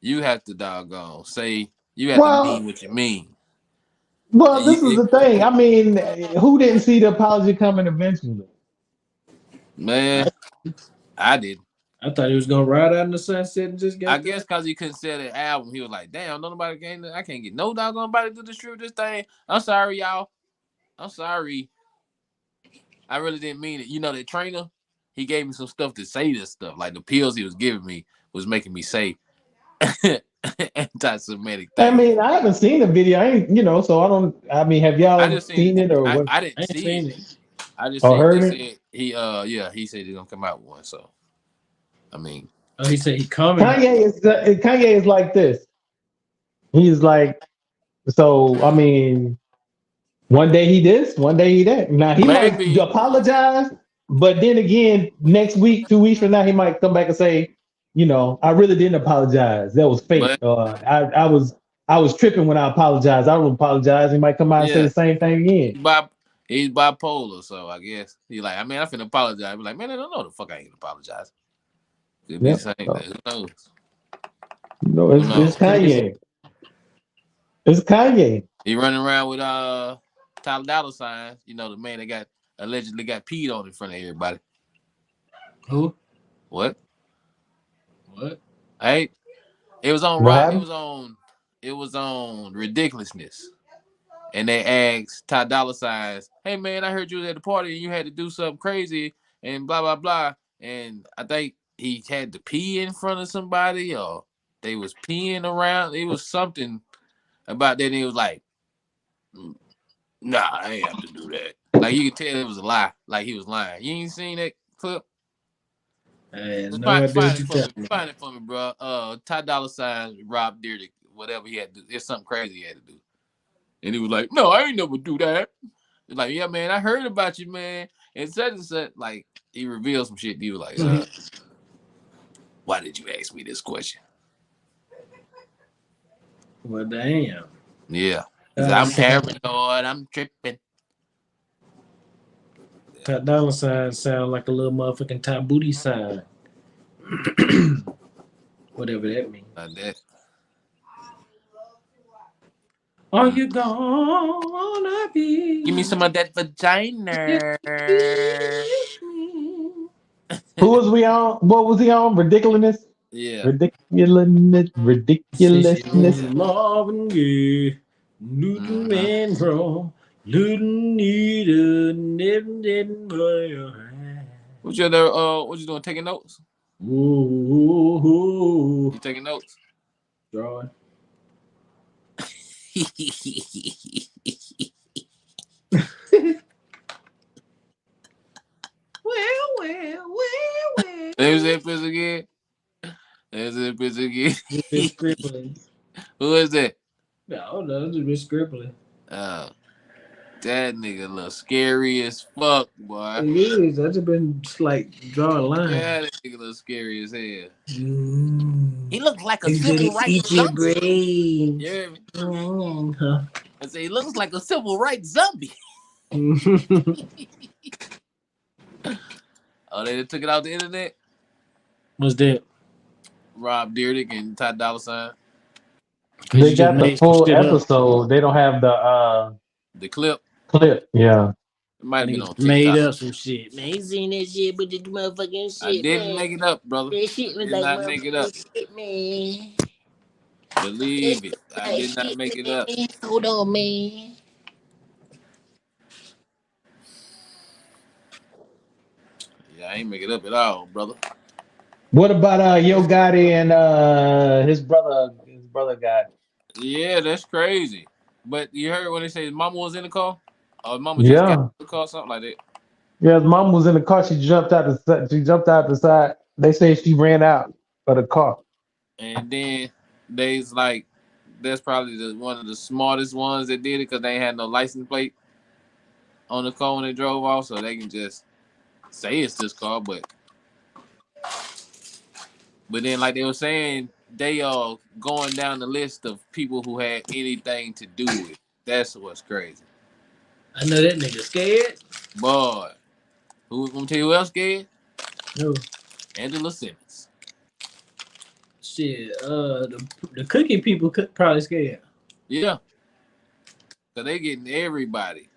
you have to doggone say you have to mean Well, what you mean. this is the thing. I mean, who didn't see the apology coming eventually? Man, I did. I thought he was gonna ride out in the sunset and just get. I guess because he couldn't sell that album, he was like, "Damn, nobody can. I can't get no doggone body to distribute this thing. I'm sorry, y'all. I'm sorry. I really didn't mean it. You know, that trainer, he gave me some stuff to say this stuff. Like the pills he was giving me was making me say anti-Semitic I things. mean, I haven't seen the video. I ain't, so I don't. I mean, have I y'all just seen seen it or I, what? I didn't I ain't see seen it. it. I just Or seen they heard it? said he said he's gonna come out with one. So I mean, Oh, he said he coming. Kanye is like this. He's like, so I mean, one day he this, one day he that. Now he might maybe, apologize, but then again, next week, 2 weeks from now, he might come back and say, I really didn't apologize. That was fake. but I was tripping when I apologized. I don't apologize. He might come out and say yeah, the same thing again. he's bipolar. So I guess he like. I mean, I finna apologize. Be like, man, I don't know the fuck I ain't gonna apologize. Could be Yeah. the same thing. Who knows? It's Kanye. It's Kanye. He running around with Tyler Dollar signs. You know, the man that got allegedly got peed on in front of everybody. Who? What? What? Hey, it was on What right. happened? It was on ridiculousness. And they asked Ty Dollar Signs, "Hey man, I heard you was at the party and you had to do something crazy and blah blah blah." And I think he had to pee in front of somebody, or they was peeing around. It was something about that. And he was like, "Nah, I ain't have to do that." Like you could tell it was a lie. Like he was lying. You ain't seen that clip? Find it for me, bro. Ty Dollar Signs robbed Deer, whatever he had to do. It's something crazy he had to do. And he was like, "No, I ain't never do that." It's like, "Yeah, man, I heard about you, man." And such, like, he revealed some shit. He was like, "Why did you ask me this question?" Well, damn. Yeah. I'm paranoid. I'm tripping. Top dollar sign sound like a little motherfucking top booty sign. Whatever that means. Like that. Are you gonna be? Give me some of that vagina. Who was we on? What was he on? Ridiculousness? Yeah. Ridiculousness. Marvin Gaye, Newton Mm-hmm. Monroe, Newton Nita, never. What you there? What you doing? Taking notes? Ooh, You taking notes? drawing. Well. There's that bitch again. There's that bitch Just been again. scribbling. Who is that? No, just been scribbling. Oh, that nigga look scary as fuck, boy. It is. I just been like drawing lines. Yeah, that nigga look scary as hell. Mm. He looks like a It's civil gonna rights eat your junkie. brain. You hear me? Huh? I say he looks like a civil rights zombie. Oh, they took it out the internet. What's that? Rob Dyrdek and Ty Dolla $ign. Cause They you just got the made some full shit up. episode. They don't have the The clip. clip. Yeah. It might have been Niggas on made TikTok. up some shit. Man, ain't seen that shit, but this motherfucking I shit, didn't man. make it up, brother. That shit was Did like not make it up. motherfucking shit, man. Believe it. That I did not shit, make it up. man. Hold on, man. Yeah, I ain't make it up at all, brother. What about Yo Gotti and his brother? His brother got. Yeah, that's crazy. But you heard when they say his mama was in the car? Or mama just got in Yeah. the car, something like that. Yeah, his mom was in the car. She jumped out she jumped out the side. They say she ran out of the car. And then they's like, that's probably one of the smartest ones that did it because they ain't had no license plate on the car when they drove off, so they can just say it's this car. But then, like they were saying, they are going down the list of people who had anything to do with it. That's what's crazy. I know that nigga scared. Boy, who gonna tell you who else scared? No Angela Simmons. shit. The cookie people could probably scared. Yeah, so they getting everybody.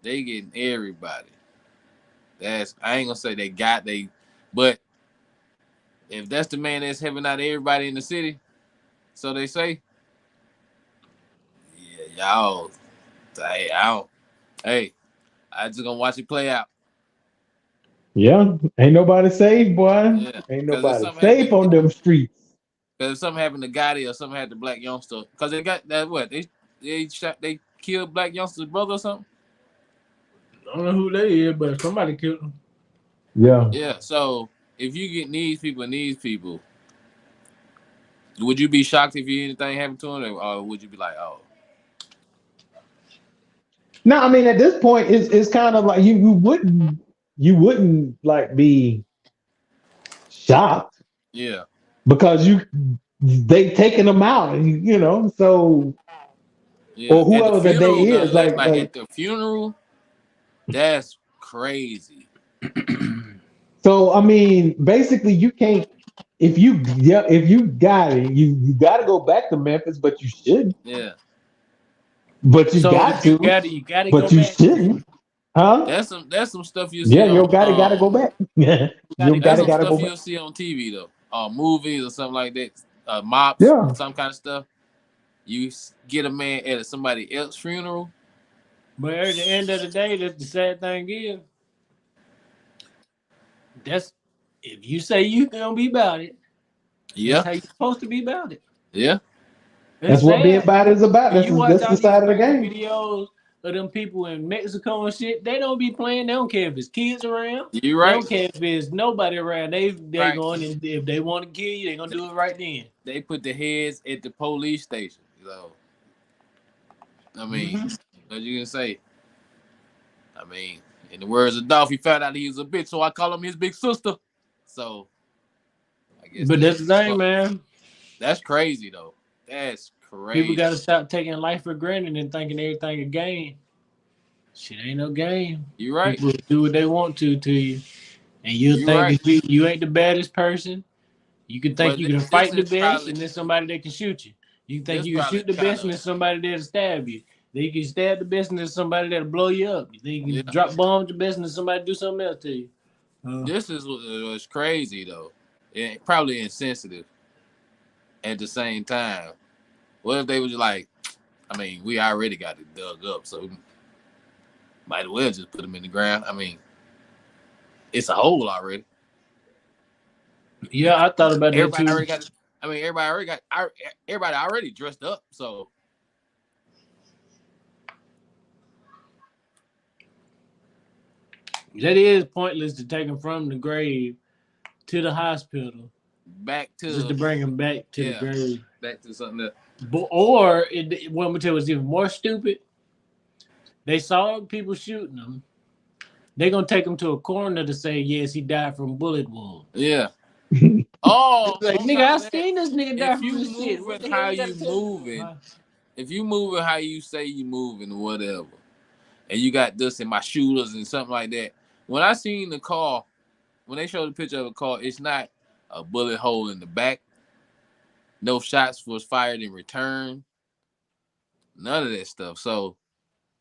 They getting everybody. That's I ain't gonna say but if that's the man that's helping out everybody in the city, so they say, yeah, y'all. Hey, I just gonna watch it play out. Yeah, ain't nobody safe, boy. Yeah, Ain't because if nobody something safe on them streets. because if something happened to Gotti or something happened to Black Youngster, because they got that what they killed Black Youngster's brother or something. I don't know who they is, but somebody killed him. Yeah. Yeah, so if you get these people, would you be shocked if anything happened to him, or would you be like, oh, No, I mean at this point it's kind of like you wouldn't like be shocked yeah, because they taking them out, so yeah, or at the whoever the day funeral, is, like at the funeral, that's crazy. so I mean basically you can't if you got it, you got to go back to Memphis, but you shouldn't. Yeah, But you So got if you to, got it, you got to go but you back. shouldn't, huh? that's some stuff you Yeah, see on you got to go back. Got to You go that's got to some back. got to go stuff back. you'll see on TV though, or movies or something like that, mops, Yeah, some kind of stuff. You get a man at somebody else's funeral. But at the end of the day, the sad thing is, that's if you say you gonna be about it, that's Yeah, how you supposed to be about it. yeah, It's that's what being sad bad is about. when you watch That's the all these side of the crazy game. videos of them people in Mexico and shit. They don't be playing. They don't care if it's kids around. you They right, don't care if it's nobody around. They right. going and if they want to kill you, they gonna do it right then. They put the heads at the police station. So I mean, what you can say? I mean, in the words of Dolph, he found out he was a bitch, so I call him his big sister. So I guess But that's the thing, fuck. man. That's crazy though. That's People crazy. gotta stop taking life for granted and thinking everything a game. Shit ain't no game. You right. People do what they want to you, and you'll You think right. that you ain't the baddest person. You can think But you can this fight the is best, probably and then somebody that can shoot you. You can think this you can probably shoot the kind best, and of then somebody that'll stab you. Then you can stab the best, and then somebody that'll blow you up. You think you yeah. can drop bombs the best, and then somebody do something else to you. This is what's crazy though. and probably insensitive at the same time. What if they was like, I mean, we already got it dug up, so might as well just put them in the ground. I mean, it's a hole already. Yeah, I thought about that Everybody too. already got. I mean, everybody already dressed up. So That is pointless to take him from the grave to the hospital back just to to bring him back to the yeah, grave. back to something else. Or what I'm tell was even more stupid. They saw people shooting him. They're gonna take him to a coroner to say yes, he died from bullet wound. Yeah. Oh, Like on nigga, top I of that, seen this nigga die if from you this shit. What moving the hell how you you gotta tell me? moving, if you moving how you say you moving or whatever, and you got this in my shooters and something like that. When I seen the car, when they showed the picture of the car, it's not a bullet hole in the back. No shots was fired in return. None of that stuff. So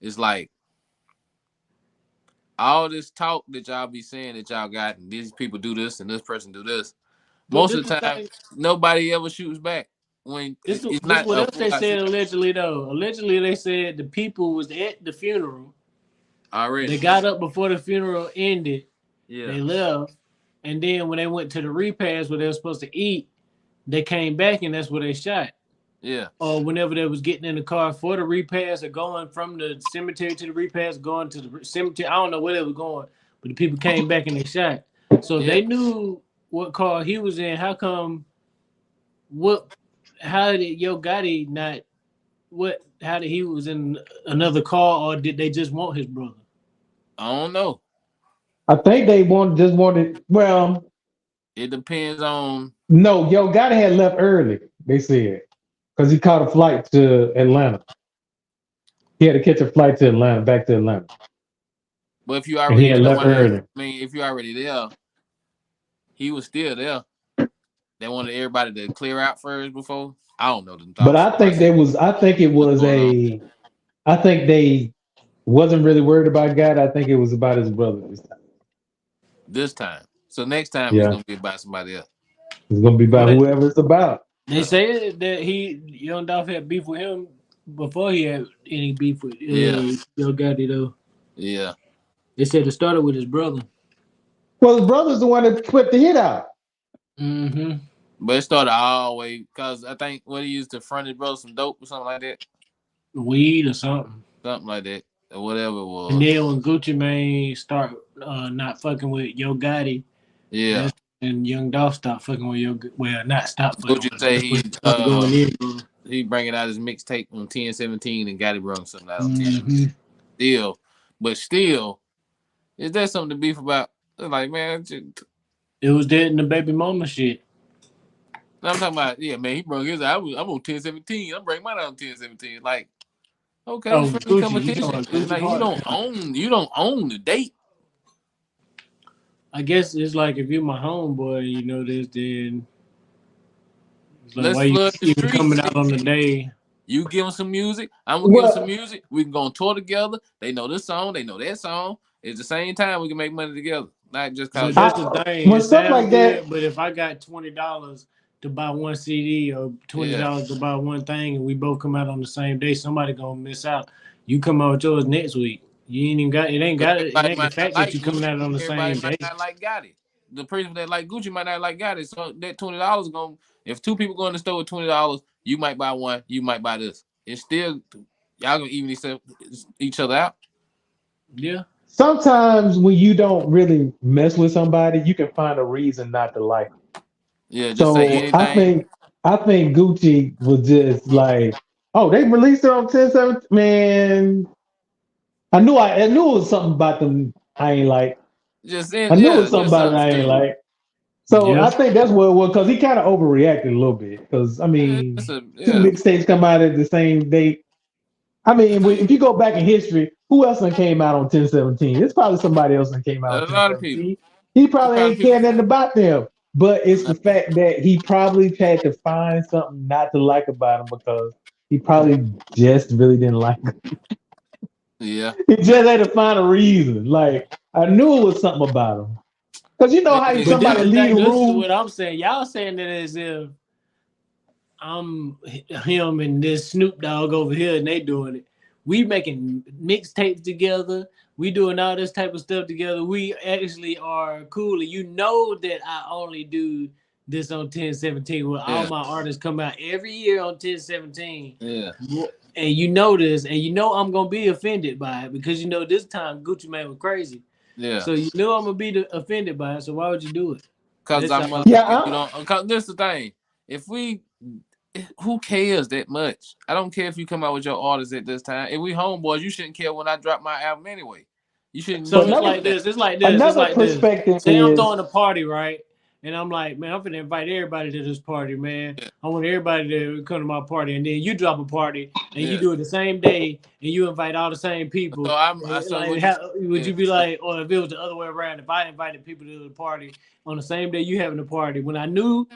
it's like all this talk that y'all be saying that y'all got, and these people do this and this person do this. But Most this of the the time, thing. nobody ever shoots back. When it's This not what a else full they out said shooting allegedly though. Allegedly they said the people was at the funeral. already. They got up before the funeral ended. Yeah, They left, and then when they went to the repast where they were supposed to eat, they came back and that's where they shot. yeah, Or whenever they was getting in the car for the repast or going from the cemetery to the repast, going to the cemetery. I don't know where they was going, but the people came back and they shot. So if yeah. they knew what car he was in, how come? What? How did Yo Gotti not? What? How did he was in another car, or did they just want his brother? I don't know. I think they just wanted. Well, It depends on. no, Yo Gotti had left early. They said because he caught a flight to Atlanta. He had to catch a flight to Atlanta, back to Atlanta, But if you and he already had there, left why not? early. I mean, if you already there, he was still there. They wanted everybody to clear out first before. I don't know the But thoughts I think process. they was. I think it What's was going on a. I think they wasn't really worried about God. I think it was about his brother this time. this time? So next time it's Yeah, gonna be about somebody else. it's gonna be about But whoever it's about. they said that Young Dolph had beef with him before he had any beef with Yeah, Yo Gotti though. yeah. They said it started with his brother. Well, his brother's the one that put the hit out. Mm-hmm. But it started all the way because I think what he used to front his brother some dope or something like that, Weed or something. something like that, or whatever it And was. then when Gucci Mane start not fucking with Yo Gotti, Yeah. that's and Young Dolph stopped fucking with not stop fucking Gucci with him. say That's when he started going in, bro. he bringing out his mixtape on 1017 and got it brung something out on 10. Mm-hmm. Still, but still, is that something to beef about? It's like, man, It was that and the baby mama shit. I'm talking about, yeah, man, he brung his out. I'm on 1017. I'm bringing mine out on 1017. Like, okay, Oh, friendly Gucci. You talking competition. about And Gucci like part? you don't own the date. I guess it's like if you're my homeboy, you know this, then it's like Let's why you flood the even streets. coming out on the day? You give them some music. I'm gonna give them some Well, music. We can go on tour together. They know this song. They know that song. At the same time, we can make money together. Not just But cause that's it's the I, thing. when It stuff sounds like that, good, but if I got $20 to buy one CD or twenty yeah. dollars to buy one thing, and we both come out on the same day, somebody gonna miss out. You come out with yours next week. You ain't even got it. Ain't But got it. It everybody ain't the might not fact that like you coming Gucci. out on the Everybody same might day. not like Gotti. The person that like Gucci might not like Gotti. So that $20 gonna if two people go in the store with $20, you might buy one, you might buy this. It's still y'all gonna even each other out. Yeah. sometimes when you don't really mess with somebody, you can find a reason not to like them. Yeah, just say So anything. I think Gucci was just like, oh, they released it on 10/7. Man, I knew it was something about them I ain't like. Just I knew it was something just about it something I ain't stupid. like. So Yeah. I think that's what it was because he kind of overreacted a little bit. Because I Yeah, mean, two yeah. mixtapes come out at the same date. I mean, if you go back in history, who else done came out on 10/17? It's probably somebody else that came out A on lot of people. 10/17. He It's probably probably ain't people. care nothing about them. But it's the fact that he probably had to find something not to like about him because he probably just really didn't like him. Yeah. He just had to find a reason. Like I knew it was something about him. Because you know how Yeah. But somebody leave the this is room. what I'm saying. Y'all saying that as if I'm him and this Snoop Dogg over here and they doing it. We making mixtapes together. We doing all this type of stuff together. We actually are cool. And you know that I only do this on 10/17 where all Yeah. my artists come out every year on 10/17. Yeah. And you know this, and you know I'm gonna be offended by it because you know this time Gucci Mane was crazy. Yeah. So you know I'm gonna be offended by it. So why would you do it? Cause That's I'm all. Yeah, motherfucking you don't. Cause this is the thing. If we, who cares that much? I don't care if you come out with your artists at this time. If we homeboys, you shouldn't care when I drop my album anyway. You shouldn't. You So it's shouldn't another like care that. this. It's like this. It's another like this. perspective Say I'm is throwing a party, right? And I'm like, man, I'm gonna invite everybody to this party, man. Yeah. I want everybody to come to my party. And then you drop a party and you Yeah. do it the same day and you invite all the same So people. so Like, what you would saying? you be like, or if it was the other way around, if I invited people to the party on the same day you having a party, when I knew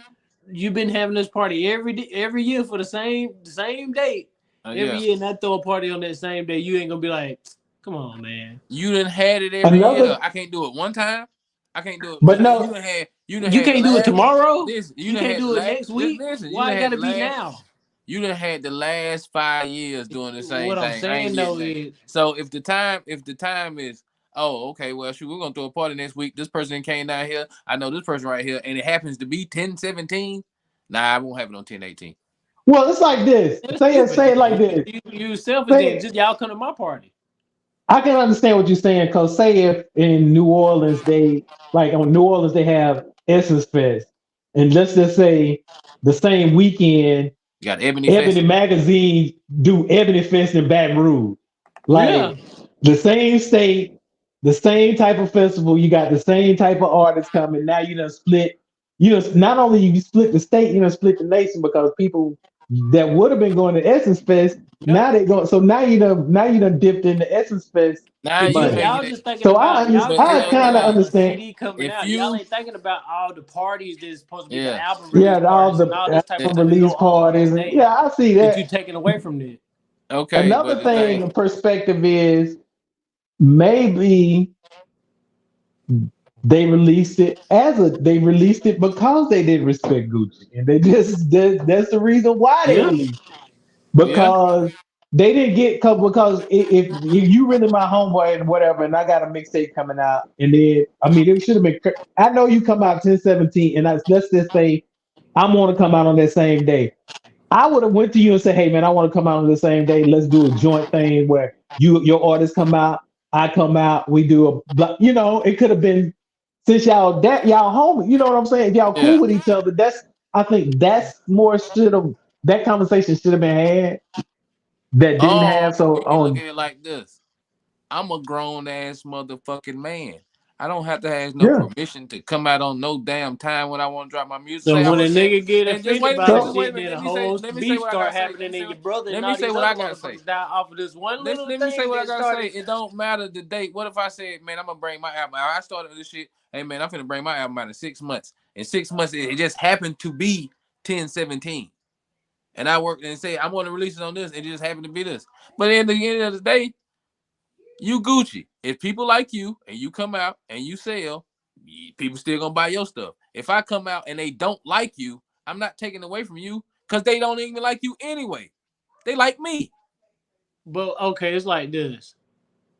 you've been having this party every year for the same date every Yeah. year, and I throw a party on that same day, you ain't gonna be like, come on, man. You done had it every year. another, I can't do it one time. I can't do it. but You no, done had. You done You had the can't do it last. tomorrow. Listen. You You done can't had the do it last. next Just week. listen. You Why done it had gotta the be last. now? You done had the last 5 years doing the same What I'm thing. I ain't saying getting though that. is, So if the time is, oh, okay, well, shoot, we're gonna throw a party next week. This person came down here. I know this person right here, and it happens to be 10/17. Nah, I won't have it on 10/18. well, it's like this. it's Say stupid. it like Then this. you selfish. Then Say just y'all come to my party. I can understand what you're saying because say if in New Orleans they like on New Orleans they have Essence Fest, and let's just say the same weekend You got Ebony Ebony Fest. Magazine do Ebony Fest in Baton Rouge. Yeah, Like the same state, the same type of festival, you got the same type of artists coming. Now you done split, you know, not only you split the state, you done split the nation because people that would have been going to Essence Fest, yep. now they go. So now you done dipped into Essence Fest Now But you you money. making y'all it. just thinking So about y'all But just I hell thinking kind of no. about a understand. CD coming If out. Y'all you, ain't thinking about all the parties that's supposed to be the yeah, album release Yeah, all parties and the all this type of stuff that go release on parties that and day yeah, I see that you that. taking away from that. okay, but Another the thing, thing, perspective is maybe they released it because they didn't respect Gucci, and that's the reason why they Yeah. released yeah, because they didn't get because if you really my homeboy and whatever, and I got a mixtape coming out, and then I mean it should have been. I know you come out 10/17, and let's just say I'm going to come out on that same day. I would have went to you and said, "Hey man, I want to come out on the same day. Let's do a joint thing where your artists come out, I come out, we do you know, it could have been since y'all home, you know what I'm saying? If y'all cool yeah. with each other, I think that's more should have that conversation should have been had that didn't have so You can look on at it like this. I'm a grown ass motherfucking man. I don't have to ask no yeah. permission to come out on no damn time when I want to drop my music. So Say I when a want to say, nigga get and just offended wait a minute, by the So just wait a shit, minute. then a Let whole me say beef what I start gotta say. happening, and your brother Let and me all say these what other I gotta say. motherfuckers die off of this one little Let me say thing what I that gotta say. started. It don't matter the date. What if I said, man, I'm gonna bring my album out? I started this shit. Hey man, I'm finna bring my album out in 6 months. In 6 months, it just happened to be 10/17. And I worked and say I'm gonna release it on this, and it just happened to be this. But at the end of the day, you Gucci. If people like you and you come out and you sell, people still gonna buy your stuff. If I come out and they don't like you, I'm not taking away from you because they don't even like you anyway. They like me. But okay, it's like this.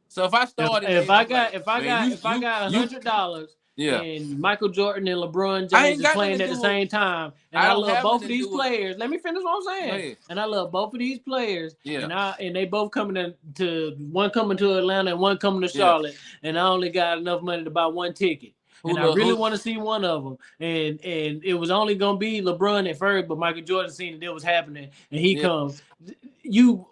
So if I If started if and I I'm like, got if I man, got if I got $100 yeah, and Michael Jordan and LeBron I James ain't is got nothing playing to at the do with. same time, and I I don't love have both nothing of to these do with. players. Let me finish what I'm Go saying. ahead. And I love both of these players, Yeah, and they both coming to one coming to Atlanta and one coming to yeah. Charlotte, and I only got enough money to buy one ticket. Who And I the really who? want to see one of them, and it was only gonna be LeBron at first, but Michael Jordan seen that was happening, and he Yeah. comes.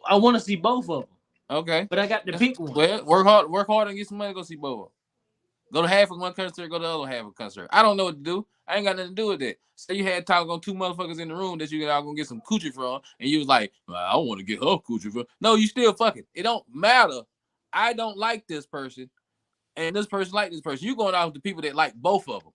I want to see both of them, Okay. but I got to pick one. Well, work hard, and get some money. Go see both. Go to half of one concert, go to the other half of a concert. I don't know what to do. I ain't got nothing to do with that. Say you had talk on two motherfuckers in the room that you all gonna get some coochie from, and you was like, well, I don't want to get her coochie from. No, you still fucking. It don't matter. I don't like this person, and this person like this person. You going off the people that like both of them.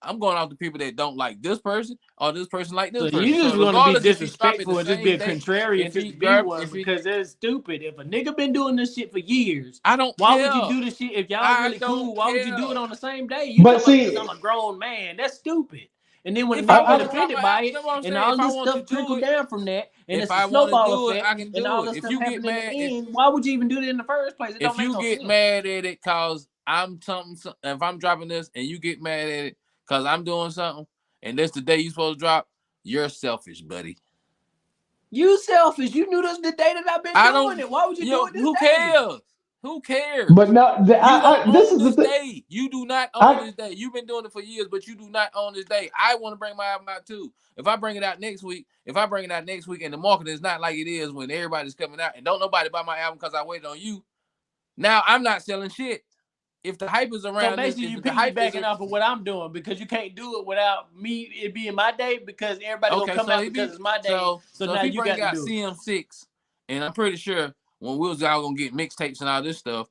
I'm going off the people that don't like this person or this person like So this you person. just So want to be regardless if he drop it the disrespectful and just be same a day, contrarian if just he to be drop, one if he, because that's stupid. If a nigga been doing this shit for years, I don't why would you care. do this shit if y'all I really don't cool? Why would you care. do it on the same day? You But talking about because see, I'm a grown man? That's stupid. And then when If I niggas get want to I, drop my offended by album, it, that's what I'm and saying. all If I this want to stuff do trickle it, down from that, and if it's a I want to snowball do it, effect, I can and do all it. this If stuff you get happening in mad, the end, why would you even do it in the first place? It if don't make you no get sense. mad at it cause I'm something, if I'm dropping this and you get mad at it cause I'm doing something, and that's the day you supposed to drop, you're selfish, buddy. You selfish. You knew this the day that I've been I doing don't, it. Why would you do it this who day? cares? Who cares? but no, You don't this own is the this thing. day. You do not own I this day. You've been doing it for years, but you do not own this day. I want to bring my album out too. If I bring it out next week, and the market is not like it is when everybody's coming out and don't nobody buy my album because I waited on you, now I'm not selling shit. If the hype is So around this, basically, you if the hype is piggybacking off of what I'm doing because you can't do it without me it being my day because everybody gonna okay, come so out he because be it's my day. So so now if he you bring got to out do it. CM6, and I'm pretty sure when we was all gonna get mixtapes and all this stuff,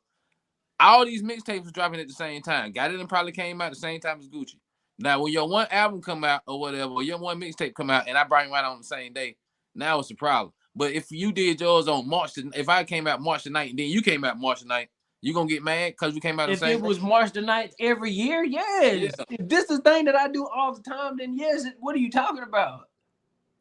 all these mixtapes was dropping at the same time. Got It and probably came out at the same time as Gucci. Now, when your one album come out or whatever, or your one mixtape come out, and I bring mine on the same day, now it's a problem. But if you did yours on if I came out March the 9th, and then you came out March the 9th, you gonna get mad because we came out the If same it day? was March the 9th every year, Yeah. yes. If this is the thing that I do all the time, then yes. What are you talking about?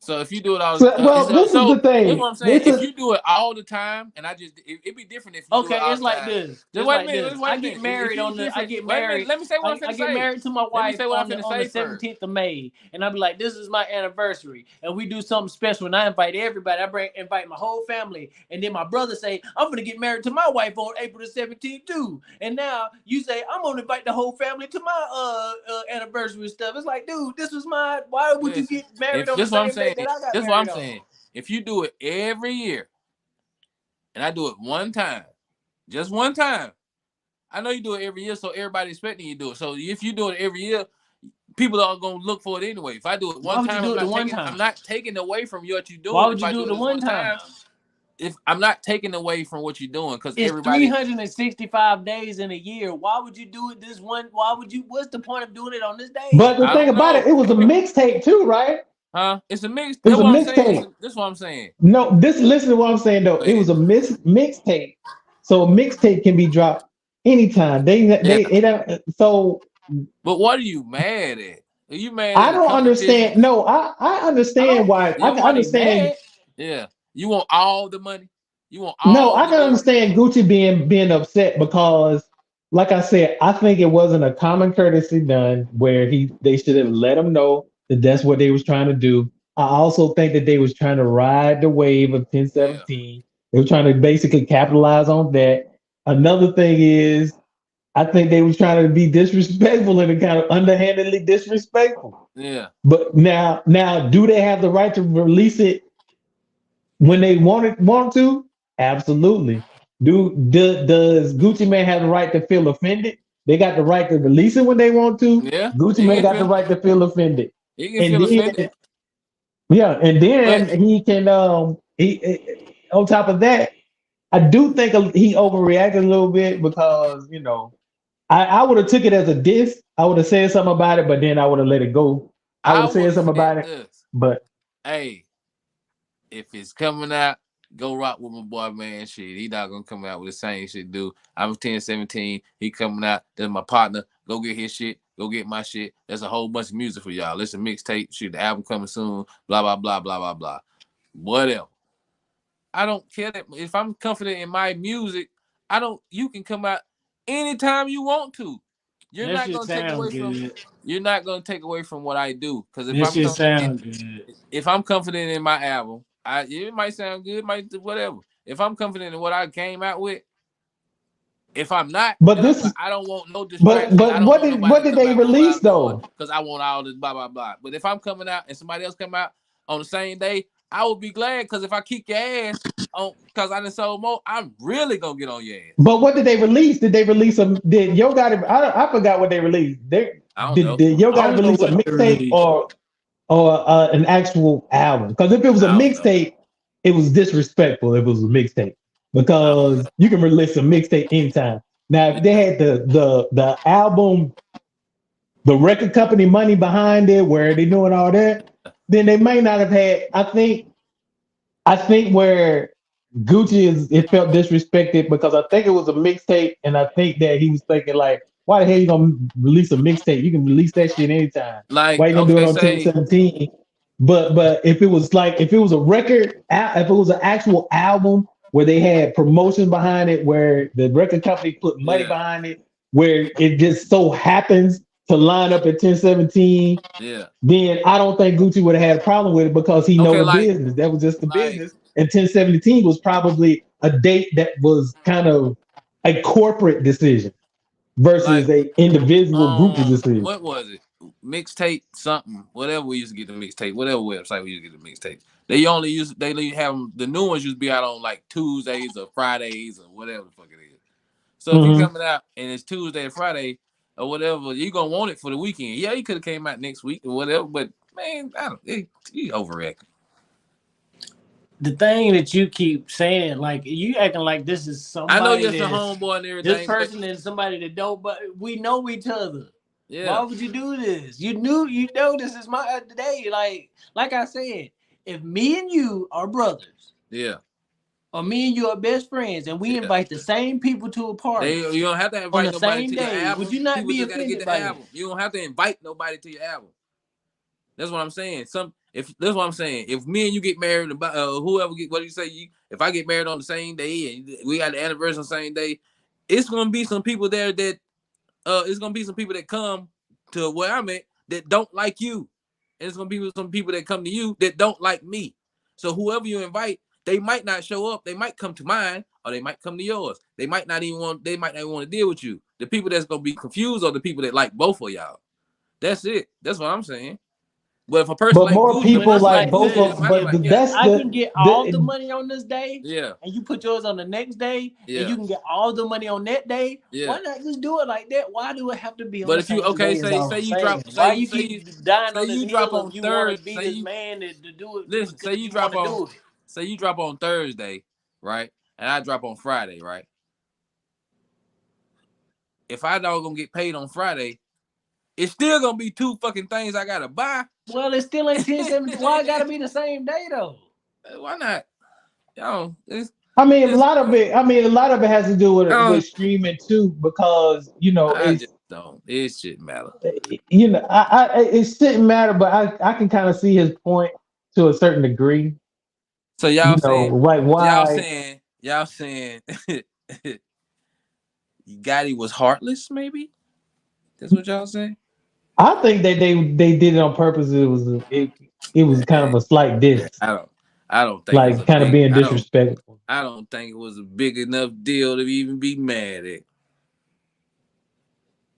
So if you do it all, so, well, this is the this is thing. what I'm saying. This If is you do it all the time, and it'd be different if you do it Okay, all it's the like time. this. Just It's wait a like minute. this. Just wait I a get minute. If married you on the. I different, get wait a minute. married. Let me say what I'm I finna get say. married to my Let me wife say what I'm on the finna on the say first. 17th of May, and I be like, "This is my anniversary," and we do something special, and I invite everybody. Invite my whole family, and then my brother say, "I'm gonna get married to my wife on April the 17th too," and now you say, "I'm gonna invite the whole family to my anniversary stuff." It's like, dude, this was my. Why would you Listen, get married if on the this is what I'm same day saying, that I got this is what I'm married on? saying. If you do it every year, and I do it one time, just one time, I know you do it every year, so everybody expecting you to do it. So if you do it every year, people are gonna look for it anyway. If I do it Why one would you time, do it the one I'm time? not taking away from what you're Why doing. would If you I do do it it the this one one time? time, if I'm not taking away from what you're doing, because It's everybody, 365 days in a year. Why would you do it this one? Why would you? What's the point of doing it on this day? but the I thing don't about know, it, it was a mixtape too, right? huh? It's a mix. It That's was a what I'm saying. mixtape. This is what I'm saying. No, this listen to what I'm saying though. Go It ahead. was a mixtape, so a mixtape can be dropped anytime. Yeah, They it don't, so but what are you mad at? Are you mad at I the don't competition? understand. No, I I understand don't. why. I can Nobody understand. mad. Yeah, you want all the money. You want No, all I the can glory. understand Gucci being upset because, like I said, I think it wasn't a common courtesy done where they should have let him know that that's what they was trying to do. I also think that they was trying to ride the wave of Yeah, 1017. They were trying to basically capitalize on that. Another thing is, I think they was trying to be disrespectful and kind of underhandedly disrespectful. yeah, But now, do they have the right to release it when they want to? Absolutely. Does Gucci Man have the right to feel offended? They got the right to release it when they want to. yeah. Gucci Man got the right to feel offended. He can And feel offended, then yeah, and but then he can on top of that, I do think he overreacted a little bit because I would have took it as a diss. I would have said something about it, but then I would have let it go. I would I have would said have something said about it, this. but Hey, if it's coming out, go rock with my boy, man. Shit, he not gonna come out with the same shit, dude. I'm 1017. He coming out. That's my partner. Go get his shit. Go get my shit. There's a whole bunch of music for y'all. Listen, mixtape. Shit, the album coming soon. Blah blah blah blah blah blah. Whatever. I don't care that if I'm confident in my music. I don't. You can come out anytime you want to. You're That not shit gonna take away sound from. good. You're not gonna take away from what I do. Because That shit sound good. if I'm confident in my album, it might sound good, might whatever. If I'm confident in what I came out with, if I'm not, but then I'm this like, is I don't want no but distractions. I but don't what want did nobody what to did come they out with what release I'm doing though? because I want all this blah blah blah. But if I'm coming out and somebody else come out on the same day, I would be glad because if I kick your ass on because I done sold more, I'm really gonna get on your ass. But what did they release? Did they release a did Yo Gotti? I forgot what they released. They I don't know. did Yo I Gotti don't know release a what they mixtape released. or an actual album? Because if it was a I don't know. mixtape, it was disrespectful. If it was a mixtape I don't know. because you can release a mixtape anytime. Now, if they Yeah. had the album the record company money behind it, where they doing all that, then they may not have had. I think where Gucci is, it felt disrespected because I think it was a mixtape, and I think that he was thinking like, why the hell you gonna release a mixtape? You can release that shit anytime. Why Like, you gonna do it okay, on say 1017? But if it was like if it was a record, if it was an actual album where they had promotion behind it, where the record company put money yeah, behind it, where it just so happens to line up at 1017, yeah. then I don't think Gucci would have had a problem with it because he know Okay, the business. That was just the like, business. And 1017 was probably a date that was kind of a corporate decision like, versus a individual group decision. what was it? Mixtape something, whatever we used to get the mixtape, whatever website we used to get the mixtapes. They only used they have them, the new ones used to be out on like Tuesdays or Fridays or whatever the fuck it is. So if you Mm-hmm. coming out and it's Tuesday or Friday or whatever, you gonna want it for the weekend. Yeah, he could have came out next week or whatever, but man, I don't. He overreacting. The thing that you keep saying, like you acting like this is I know somebody you're a that's homeboy and this everything, but person is somebody that don't, but we know each other. Why yeah, would you do this? You know this is my day. Like I said, if me and you are brothers, yeah, or me and you are best friends, and we yeah. invite the same people to a party You don't have to on invite the nobody same to your day, would album. you not People be just gotta get offended the by that? album. You don't have to invite nobody to your album. That's what I'm saying. If that's what I'm saying. If me and you get married, about whoever get what do you say? If I get married on the same day and we got the anniversary on the same day, it's gonna be some people there that it's gonna be some people that come to where I'm at that don't like you, and it's gonna be some people that come to you that don't like me. So whoever you invite, they might not show up. They might come to mine, or they might come to yours. They might not even want. They might not want to deal with you. The people that's gonna be confused are the people that like both of y'all. That's it. That's what I'm saying. But if a person But like more Gucci But people it's person like like like both Gucci, this: it of, might be but like, yeah, if that's I can get all the the money on this day, yeah, and you put yours on the next day, and yeah, you can get all the money on that day, yeah. why not just do it like that? Why do it have to be on But the if you same okay, day? Is say all say I'm you saying. drop Why you keep dying say on this you drop hill on of you want to third be say this you man to do it listen say because you you want drop to on do it? say you drop on Thursday, right? And I drop on Friday, right? If I don't gonna get paid on Friday, it's still gonna be two fucking things I gotta buy. Well, it still ain't 1070. Why it got to be the same day though? Why not? Y'all, I mean, a it's lot of it. I mean, a lot of it has to do I with streaming too, because just don't. It shouldn't matter. it shouldn't matter, but I can kind of see his point to a certain degree. So y'all saying Like y'all why? saying y'all saying Gotti was heartless, maybe? That's what y'all saying? I think that they did it on purpose. It was kind Man, of a slight diss, I don't think it was a like kind of big being disrespectful. I don't think it was a big enough deal to even be mad at.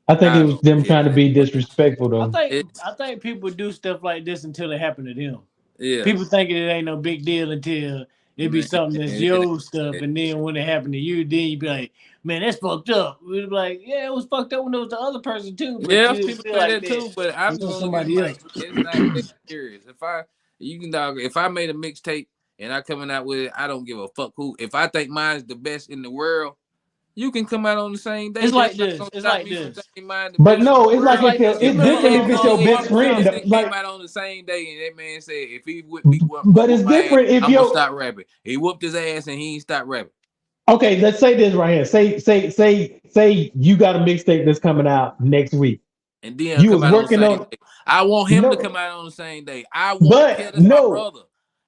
I think it I was don't them yeah, trying to be disrespectful I though. think it's I think people do stuff like this until it happened to them. yeah, People thinking it ain't no big deal until it be man. something that's It, your stuff, and then when it happened to you, then you be like, "Man, that's fucked up." We be like, "Yeah, it was fucked up when it was the other person too," but yeah, you didn't people feel say like that that. too, but You I'm just know gonna look at it somebody like else. it's not that serious. You can dog if I made a mixtape and I coming out with it, I don't give a fuck who. If I think mine's the best in the world, you can come out on the same day. It's That's like not this. gonna It's stop like me from this. thinking mine the But best in the no, it's It's like world. like this. You If it's me remember different and if it's your Kanye best and Fifty friend. Cent came Like, out on the same day, and that man said if he whoop but it's my ass, different if I'm gonna you stop rapping. He whooped his ass and he ain't stopped rapping. okay. Let's say this right here. Say you got a mixtape that's coming out next week. And then You come was out on the working same on day. I want him to come no, out on the same day. I won't care. but That's my no, brother.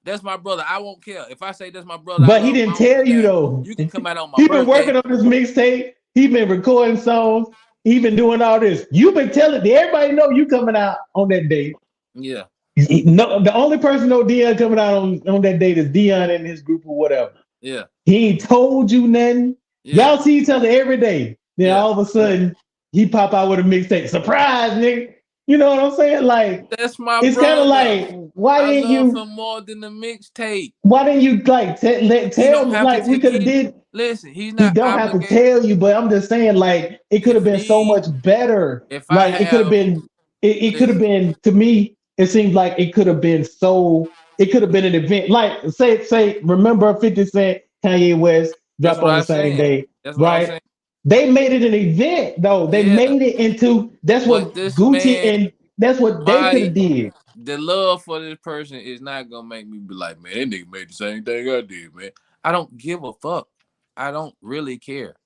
That's my brother. I won't care. If I say that's my brother, I but he love him. didn't I don't give tell a you damn. though. You can come out on my He been birthday. working on this mixtape. He been recording songs. He been doing all this. You been telling everybody know you coming out on that date. Yeah. No, the only person know Dion coming out on that date is Dion and his group or whatever. Yeah. He ain't told you nothing. Yeah. Y'all see each other every day. Then Yeah. all of a sudden, he pop out with a mixtape. Surprise, nigga. You know what I'm saying? Like, That's my it's kind of brother. like, why I didn't love you? him more than the mixtape. Why didn't you like He tell don't me? have to Like, we could have he did. listen, he's He not don't have to obligated. tell you, but I'm just saying, like, it could have If been so he much better. if I Like, it could have have been. It could have listen, been to me. It seems like it could have been so. It could have been an event. Like, say, remember 50 Cent, Kanye West that's drop what on I the was same saying. day, That's what I was right? saying. They made it an event though. They Yeah, made it into that's but what this Gucci man, and that's what they could my have did. the love for this person is not gonna make me be like, man, that nigga made the same thing I did, man. I don't give a fuck. I don't really care.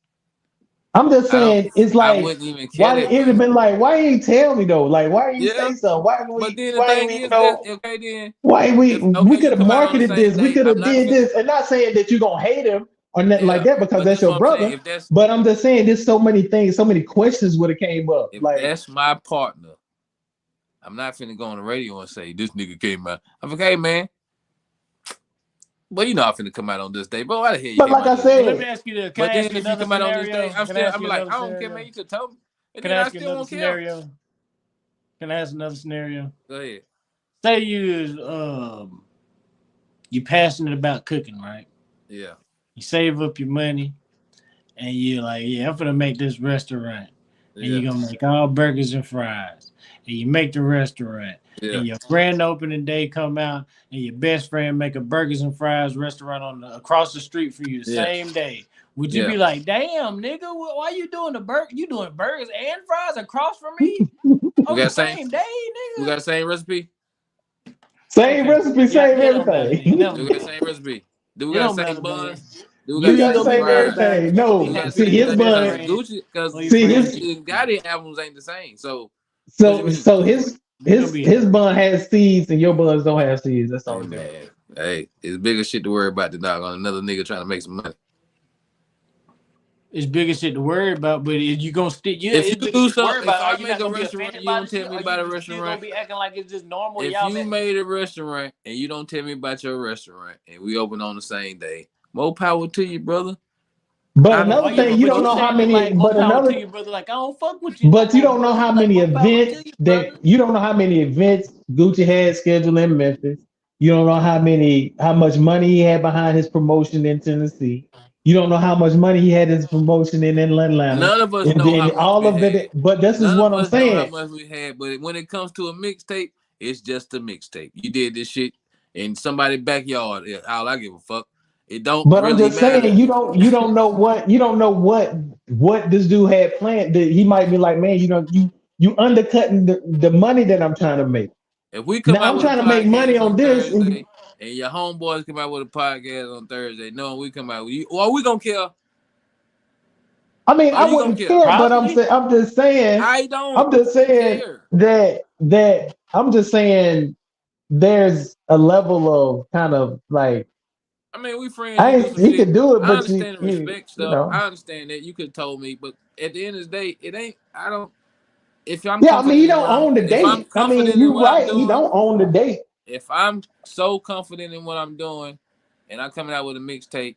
I'm just I don't. saying, it's I like, wouldn't even care why that did it have much. been like, why you ain't tell me though? Like, why you Yeah, say something? but then the Why ain't thing we is that know? okay, then Why if we okay, could you have come out on the marketed same this, we day. could I'm have not did finna. this, and not saying that you're gonna hate him or nothing like Yeah, that because but that's this your what I'm saying. brother. But I'm just saying, there's so many things, so many questions would have came up. If Like, that's my partner, I'm not finna go on the radio and say this nigga came out. I'm like, hey man, well you know I'm finna come out on this day, bro. Why the hell you but came like out I this Well, day? let me said, ask you this. Can But I then ask you if you another come out on this day, scenario? Can I ask I'm you like, another I don't care, scenario? man. You could tell me, and Can then I I ask you still another won't care. scenario? Can I ask another scenario? Go ahead. Say you passionate about cooking, right? Yeah, You save up your money and you're like, yeah, I'm gonna make this restaurant. And yeah, you're gonna make all burgers and fries. And you make the restaurant. yeah. And your grand opening day come out and your best friend make a burgers and fries restaurant across the street for you the Yeah, same day. Would you yeah. be like, damn, nigga, why you doing you doing burgers and fries across from me We on the got same. same day, We nigga? got the same recipe. same Okay, recipe, yeah, same it don't matter then. everything. Never Do we got the mind. same recipe? Do we It got don't the same matter, man. buns? Do we You got We the ain't got same gonna be same worried fries? about it. everything. You gonna Do be we No, got the happy see that same? your Cause his then best bun. friend or your See friend his Gucci cook and for you. Gotti albums ain't the same. So what you so mean? so his You gonna be his happy. bun has seeds and your buns don't have seeds. That's all Hey I'm saying. man, hey, it's bigger shit to worry about than dog on another nigga trying to make some money. It's bigger shit to worry about, but you gonna stick. Yeah, If it's you bigger do shit to worry something, if about. Are I you make not a gonna be restaurant, offended you by don't the tell shit? me Are about a you still restaurant. gonna be acting like it's just normal? If Y'all you met. made a restaurant and you don't tell me about your restaurant and we open on the same day, more power to you, brother. But I don't Oh another yeah, give thing, a you but don't you fuck. know how saying it many. like more power to you, brother. Like I don't fuck with you no But you more, don't know brother. how Like many more power to events you, that brother. you don't know how many events Gucci had scheduled in Memphis. You don't know how much money he had behind his promotion in Tennessee. You don't know how much money he had his promotion in Atlanta, None of us and know how then much all we of had. it. But this is None what of I'm us know how saying. much we had. But when it comes to a mixtape, it's just a mixtape. You did this shit in somebody's backyard. Yeah, all I give a fuck. It don't But I'm really just saying, matter. you don't know what this dude had planned. That he might be like, man, you undercutting the money that I'm trying to make. If we come Now out I'm with a trying to make money podcast on on this, Thursday and your homeboys come out with a podcast on Thursday, knowing we come out with you, are we gonna care? I mean, Are I you gonna wouldn't care? care, but Probably. I don't I'm just saying care. that I'm just saying there's a level of kind of like I mean, we friends. I You do ain't some he shit. could do it, I but understand the you respect you stuff. know. I understand that you could have told me, but at the end of the day, it ain't. I don't. If I'm Yeah, I mean he confident in don't what I'm, own the if I'm date. I mean, confident in you're what I'm right. He doing, don't own the date. if I'm so confident in what I'm doing, and I'm coming out with a mixtape,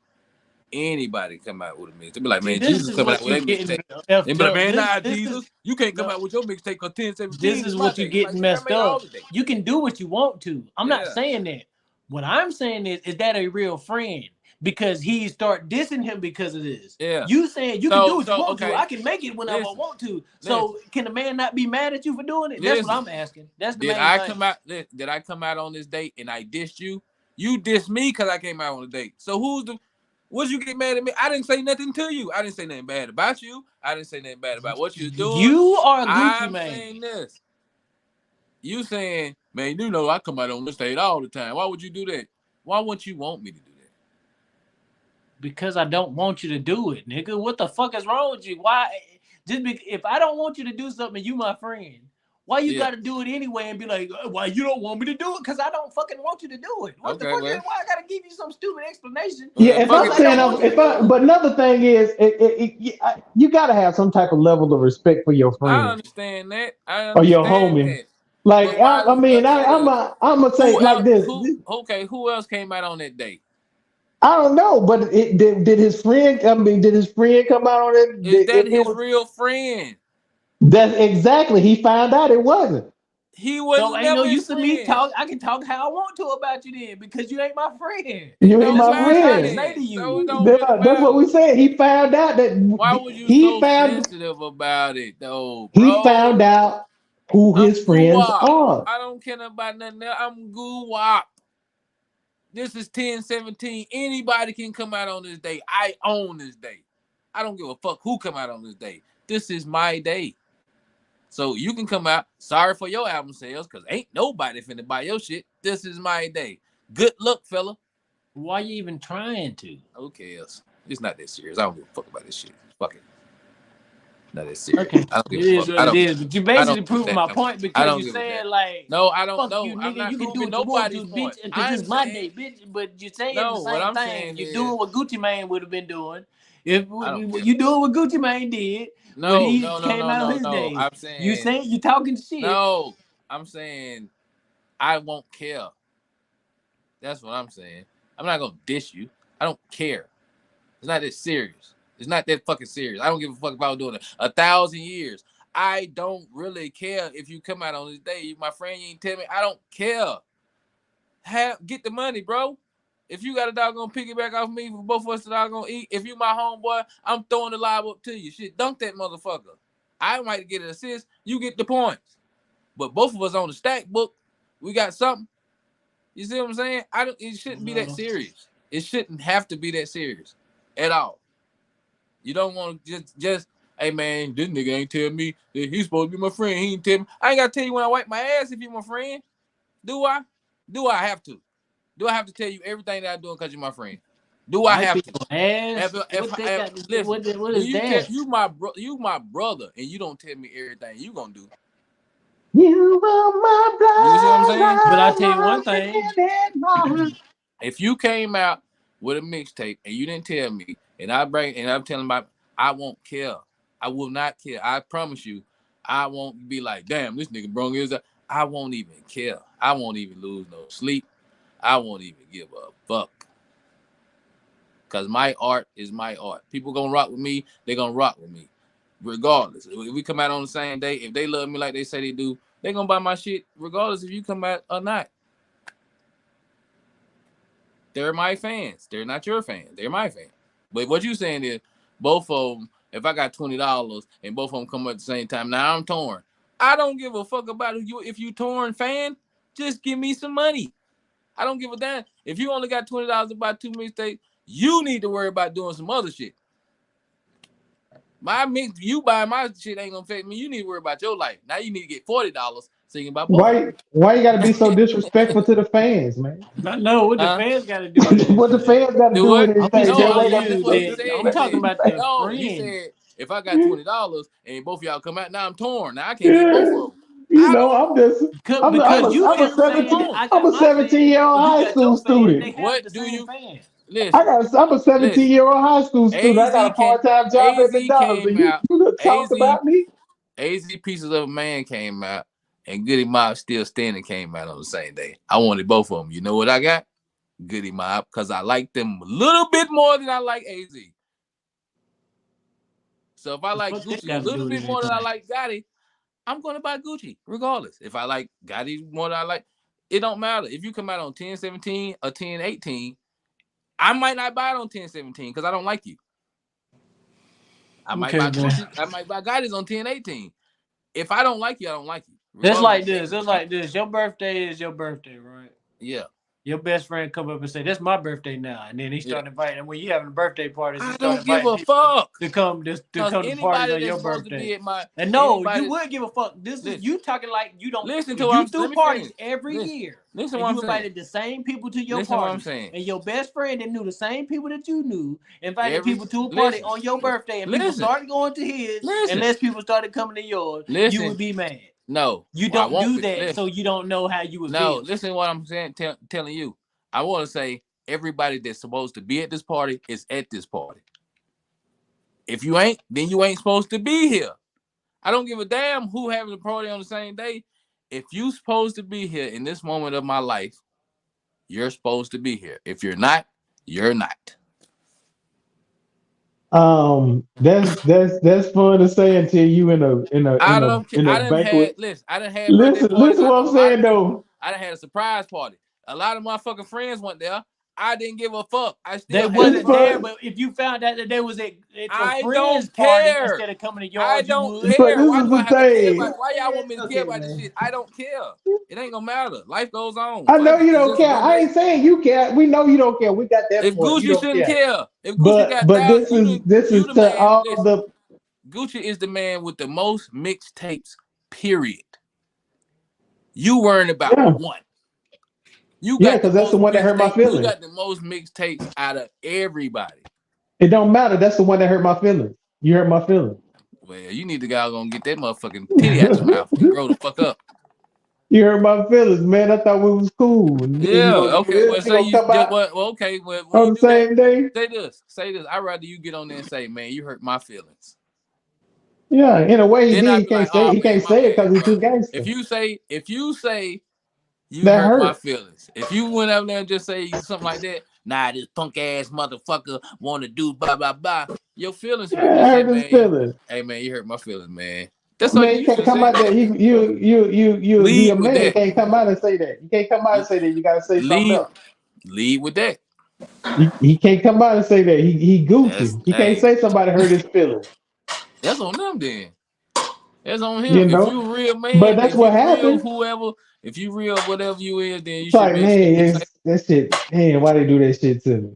anybody come out with a mixtape. They be like, See, man, this Jesus is coming out what with you a mixtape. getting They effed be like, up. man, This nah, this is Jesus, you can't come no. out with your mixtape because This 1017 is is my what you day. Like, getting nigga, I messed made all up. the days. You can do what you want to. I'm not Yeah. saying that. What I'm saying is that a real friend? Because he start dissing him because of this. Yeah. You saying you can do what you So want to. okay, I can make it whenever I listen, want to. listen, So can a man not be mad at you for doing it? That's what listen. I'm asking. That's the Did main I thing. come out? Did I come out on this date and I dissed you? You dissed me because I came out on the date. So who's the? What you get mad at me? I didn't say nothing to you. I didn't say nothing bad about you. I didn't say nothing bad about what you're doing. You are a Gucci I'm man. saying this. You saying, man, you know I come out on this date all the time. Why would you do that? Why wouldn't you want me to do that? Because I don't want you to do it, nigga. What the fuck is wrong with you? Why? If I don't want you to do something, you my friend. Why you Yeah. got to do it anyway and be like, why you don't want me to do it? Because I don't fucking want you to do it. What the Okay. fuck? Well. Why I got to give you some stupid explanation Yeah, if Fuck because I'm it I don't saying then. want you to do it? but another thing is you got to have some type of level of respect for your I friend understand that. I or your understand homie. that. Like But why? I mean, Say this. I'm gonna say Who like else? this. Who? Okay. Who else came out on that date? I don't know, but did his friend? I mean, did his friend come out on it? Is that If it his was real friend? that exactly, he found out it wasn't. He was So ain't no never his use to me friend. talk. I can talk how I want to about you then because you ain't my friend. It You ain't don't That's my what I'm matter trying to friend. say to then. So it you. don't really That's what matter. we said. He found out Why that was you so sensitive about it though, he bro? found out who I'm his friends guwap. are. I don't care about nothing else. I'm guwap. This is 1017. Anybody can come out on this day. I own this day. I don't give a fuck who come out on this day. This is my day. So you can come out. Sorry for your album sales, because ain't nobody finna buy your shit. This is my day. Good luck, fella. Why you even trying to? Who cares? It's not that serious. I don't give a fuck about this shit. Fuck it. Not that serious. Okay, I don't it give a is fuck. what it is. But you basically proving my point I because don't you give a saying damn. like, No, I don't fuck know. you, I'm nigga. not You can do proving what you want to, nobody's bitch, point. because I'm it's my saying, day, bitch. But you're saying no, the what same I'm thing. saying You're is, doing what Gucci Mane would have been doing. If I don't care. you doing what Gucci Mane did when No, he no, no, came no, out on no, his no. day. I'm You saying, saying you talking shit. no. I'm saying I won't care. That's what I'm saying. I'm not gonna diss you. I don't care. It's not that serious. It's not that fucking serious. I don't give a fuck if I was doing it 1,000 years. I don't really care if you come out on this day. You my friend, you ain't tell me. I don't care. Get the money, bro. If you got a doggone piggyback off me for both of us to doggone eat, if you my homeboy, I'm throwing the live up to you. Shit, dunk that motherfucker. I might get an assist. You get the points. But both of us on the stack book, we got something. You see what I'm saying? It shouldn't be that serious. It shouldn't have to be that serious at all. You don't want to just, hey man, this nigga ain't tell me that he's supposed to be my friend. He ain't tell me. I ain't gotta tell you when I wipe my ass if you my friend. Do I? Do I have to? Do I have to tell you everything that I'm doing because you're my friend? Do I have to? Ass. What do is you tell that? you my brother and you don't tell me everything you gonna do? You will my You see what I'm blood, saying? But I blood, tell you one wash thing. it. If you came out with a mixtape and you didn't tell me, and I'm telling about, I won't care. I will not care. I promise you, I won't be like, damn, this nigga brung his. I won't even care. I won't even lose no sleep. I won't even give a fuck. Cause my art is my art. People gonna rock with me. They gonna rock with me, regardless. If we come out on the same day, if they love me like they say they do, they gonna buy my shit, regardless if you come out or not. They're my fans. They're not your fans. They're my fans. But what you saying is, both of them. If I got $20 and both of them come at the same time, now I'm torn. I don't give a fuck about you. If you torn fan, just give me some money. I don't give a damn. If you only got $20 to buy 2 mixtapes, you need to worry about doing some other shit. You buying my shit ain't gonna affect me. You need to worry about your life. Now you need to get $40 so you can buy both. Why you gotta be so disrespectful to the fans, man? No, what the Huh? fans got to do with What the anything? fans got to Do do with what? I'm just anything? No, Jay? telling Why I'm, gotta that's be you what so he that said. I'm He talking said, disrespectful? about the no, he friends. said, if I got $20 and both of y'all come out, now I'm torn. Now I can't get both Yeah, of them. you I know, don't. I'm just, Because you I'm a kept saying that 17, torn. I I'm got a my fans 17-year-old and you high got school your fans. student. They have What the do same you fans. listen? I'm a Listen. 17-year-old high school student. I Az got a came. part-time job at Az McDonald's, and came you out. done talked Az about me? Az Pieces of a Man came out, and Goody Mob Still Standing came out on the same day. I wanted both of them. You know what I got? Goody Mob, because I like them a little bit more than I like Az. So if I like What that Gucci a got to do little with bit more than I anything? like Gotti, I'm gonna buy Gucci regardless. If I like Gotti more than I like, it don't matter. If you come out on 1017 or 1018, I might not buy it on 1017 because I don't like you. I might Okay, buy man. Gucci. I might buy Gotti's on 1018. If I don't like you, I don't like you. It's Regardless like of this. the It's like this. Your birthday is your birthday, right? yeah, Your best friend come up and say, "That's my birthday now," and then he yeah. start inviting. And when you having birthday parties, he I start don't give inviting a people fuck. to Cause come to parties anybody on that's your supposed to be birthday. at my And no, you anybody would give a fuck. This is listen, you talking like you don't. listen to what You I'm threw let me finish. parties every year, Listen and what I'm you saying. invited the same people to your Listen what I'm parties. saying. And your best friend that knew the same people that you knew invited Every people to a party listen, on your birthday, and people listen, started going to his, and listen, less people started coming to yours. You listen. would be mad. No, You I don't won't do be. that, Listen. so you don't know how you would No, feel. listen to what I'm saying. Telling you. I want to say everybody that's supposed to be at this party is at this party. If you ain't, then you ain't supposed to be here. I don't give a damn who having a party on the same day. If you supposed to be here in this moment of my life, you're supposed to be here. If you're not, you're not. That's fun to say until you I don't care. in a I done had banquet. listen. I done had birthday parties. Listen I what know I'm a lot of saying people. though. I done had a surprise party. A lot of motherfucking friends went there. I didn't give a fuck. I They still had wasn't that there, shit. but if you found out that they was at a I friend's don't party care. instead of coming to I yours, you don't would. But care. this Why is do I the have to care about thing. it? Why y'all want me to care Okay, about this man. shit? I don't care. It ain't gonna matter. Life goes on. I know Fuck it. you It's don't just care. one I day. ain't saying you care. We know you don't care. We got that If point. You Gucci don't shouldn't care. care, if Gucci But got but thousands, this you is the to man. all Listen, the Gucci is the man with the most mixtapes. Period. You worrying about yeah one. You yeah got the because that's the most one that hurt my mixtape. You feelings. got the most mixtapes out of everybody. It don't matter. That's the one that hurt my feelings. You hurt my feelings. Well, you need to go and get that motherfucking titty out your mouth and grow the fuck up. You hurt my feelings, man. I thought we was cool. And then Yeah. Okay. Well, you say gonna you come just out well. Okay. Well, when on you the do that, same day. say this. Say this. I'd rather you get on there and say, "Man, you hurt my feelings." Yeah, in a way he Then did. I'd be like, "Oh He man, can't my say it bad, because he's bro." too gangster. If you say you That hurt my hurt. feelings, if you went out there and just say something like that, nah, this punk ass motherfucker want to do blah blah blah, your feelings hurt. Yeah, it Just say, hurt his man, feelings. hey man, you hurt my feelings, man. That's all Man, you you should can't have come said. out there. He a Lead with man. You that. can't come out and say that. You can't come out and say that. You gotta say something Lead, else. lead with that. He can't come out and say that. He That's goofy. He can't hey, say somebody hurt his feelings. that's on them then. That's on him. You If know. you a real But man, that's if what you real happened. whoever, if you real whatever you is, then you It's should like, be ashamed man, to say, that shit. Man, why they do that shit to me?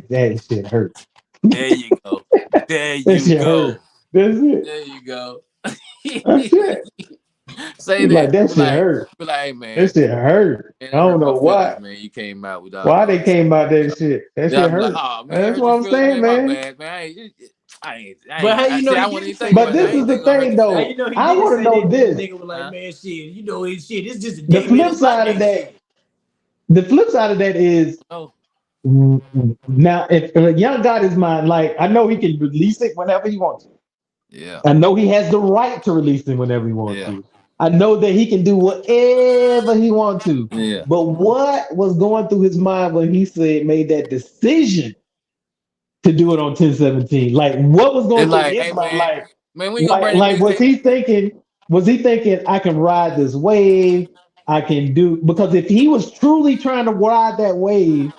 That shit hurt. there you go. There That you shit hurt. go. That's it. There you go. That's it. Say He's like, that. that shit hurt. Be like, hey That man, shit hurt. man, I it hurt don't my know feelings, why. man. You came out with Why all they this. came out that shit. That Then I'll shit be like, hurt. oh man, it That's hurt what your I'm feelings, saying, man. My man. bad, man. But how you know See, he I wasn't didn't even say thinking But that about that. this I though? is ain't the think gonna hurt thing, your How feelings. you though. know he I didn't want to say that? know And then the this. nigga was like, Huh? man, shit, you know his shit. It's just a The day, man. flip It's my side of day that, shit. the flip side of that is Oh, now if a young God is mine, like I know he can release it whenever he wants. yeah, I know he has the right to release it whenever he wants yeah, to. I know that he can do whatever he wants to. yeah. But what was going through his mind when he said made that decision to do it on 1017? Like what was going It's through like, his hey mind? man, man, we ain't gonna bring that Like mixtape. was he thinking I can ride this wave? I can do because if he was truly trying to ride that wave,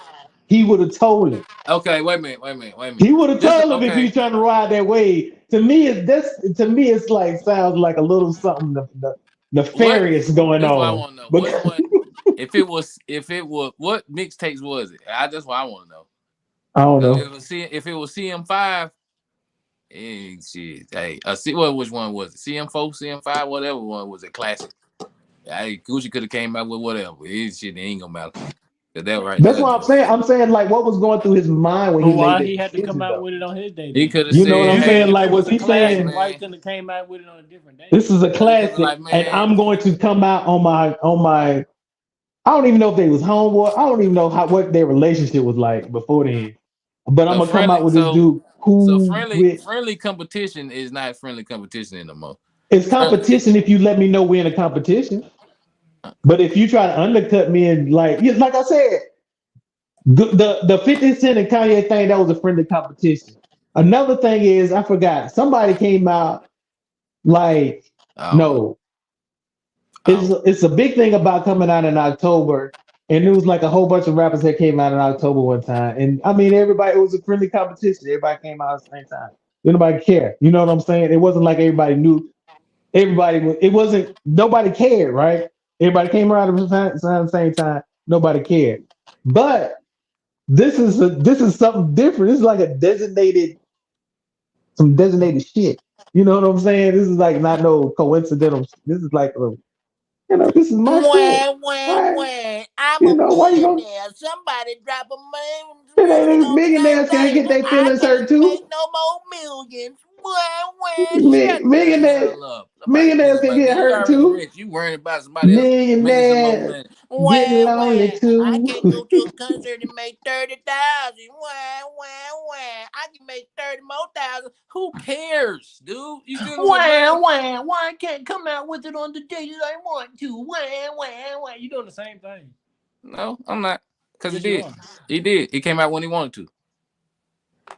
he would have told him. Okay, wait a minute, wait a minute, wait a minute. He would have This is told him if okay. he's trying to ride that wave. To me, it's like sounds like a little something What? nefarious going This is what I on. want to know. But Which one? If it was, what mixtapes was it? That's what I want to know. I don't Cause know. if it was CM5, hey, shit, hey, see, well, which one was it? CM4, CM5, whatever one was it? Classic. Hey, Gucci could have came out with whatever. His shit ain't gonna matter. Cause that right That's there, what I'm saying. I'm saying like what was going through his mind when But he made why that he had to come decision out though. with it on his day he then? could have You know what said, I'm saying? hey, If Like it was was a he hey classic, saying why he man, couldn't have came out with it on a different day? this is a he could have classic like, and man, I'm going to come out on my I don't even know if they was homeboy. I don't even know what their relationship was like before then. But I'm so gonna come out friendly, with this so dude so cool friendly, with friendly competition is not friendly competition anymore. it's Friend- competition if you let me know we're in a competition. But if you try to undercut me and like I said, the 50 Cent and Kanye thing, that was a friendly competition. Another thing is I forgot somebody came out like I don't know. no, I don't. it's a big thing about coming out in October. And it was like a whole bunch of rappers that came out in October one time. And I mean everybody it was a friendly competition. Everybody came out at the same time. Nobody cared. You know what I'm saying? It wasn't like everybody knew it wasn't nobody cared, right? Everybody came around at the same time. Nobody cared. But this is something different. This is like a some designated shit. You know what I'm saying? This is like not no coincidental. This is like this is my shit. Wah, wah, Why? wah. I'm You a know why you gonna? millionaire. Somebody drop a Then million they on the same millionaires can't day. get their I feelings hurt can't too. make no more millions. Wah, wah. Shut the Millionaires, hell up. Nobody millionaires cares can about get that. You hurt already too. rich. You worrying about somebody else making some more Millionaires money. get Wah, lonely wah. I too. can go to a concert and make 30,000. Wah, wah, wah. I can make 30 more thousand. Who cares, dude? You dealing with Wah, money? wah, why I can't come out with it on the day that I want to? Wah, wah, wah. You doing the same thing. No, I'm not. Cause he Yes, you did. are. He did. He came out when he wanted to.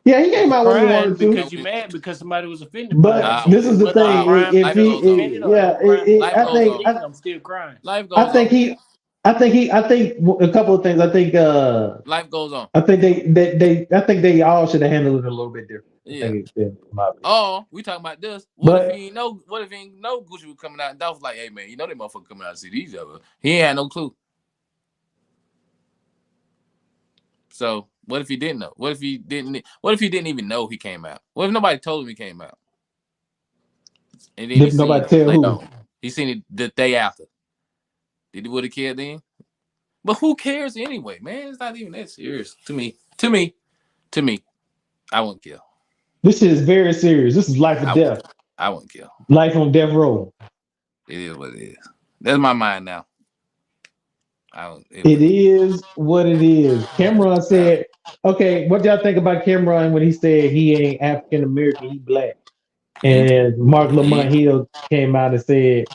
Yeah, he came You out when he crying wanted to. because you mad because somebody was offended by it. But Ah, So this is well, the whether I'm thing. ah, well. crying If Life because he, you goes was on. offended or yeah, I'm crying because Life my goes well on. being, I'm still crying. Life I goes think on. he, I think a couple of things. Life goes on. I think I think they all should have handled it a little bit different. I Yeah. think in my opinion. Oh, we talking about this. What if But he ain't know? What if he ain't know Gucci was coming out? And Dolph was like, "Hey man, you know that motherfucker coming out to see these other." He ain't had no clue. So what if he didn't know? What if he didn't? What if he didn't even know he came out? What if nobody told him he came out? And then he did seen nobody it tell later who? on. He seen it the day after. Did he would have cared then? But who cares anyway, man? It's not even that serious to me. To me, I wouldn't kill. This shit is very serious. This is life or I wouldn't. death. I wouldn't kill. Life on death row. It is what it is. That's my mind now. I don't. It It would. is what it is. Cameron said, okay, what y'all think about Cameron when he said he ain't African American, he black? He, And Mark he, Lamont Hill came out and said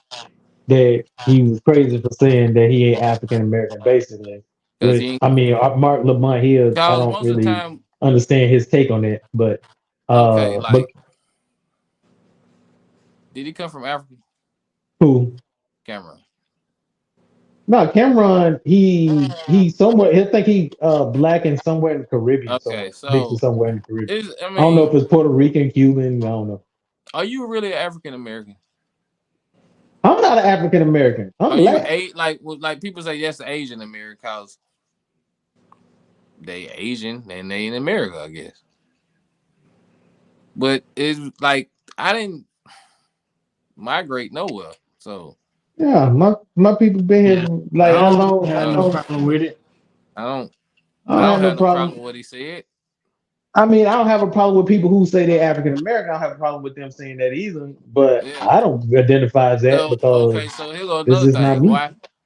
that he was crazy for saying that he ain't African American, basically. because Which he. I mean, Mark Lamont Hill, I Because don't most of the really time, understand his take on that, okay, but like, did he come from Africa? who? Cameron. No, Cameron, he somewhere. I think he black and somewhere in the Caribbean, Okay, somewhere mixed with so somewhere in the Caribbean. is I I don't know if mean, it's Puerto Rican, Cuban. I don't know. are you really African American? I'm not an African American. I'm Are you black. a like people say yes, Asian American because they Asian and they in America, I guess. But it's like I didn't migrate nowhere, so Yeah, my people been here Yeah, like I I as don't. don't long. have no problem with it. I don't. I I don't don't have no have no problem with problem. what he said. I mean, I don't have a problem with people who say they're African American. I don't have a problem with them saying that either. But Yeah. I don't identify as that So okay, because so here goes it's another just not thing. me.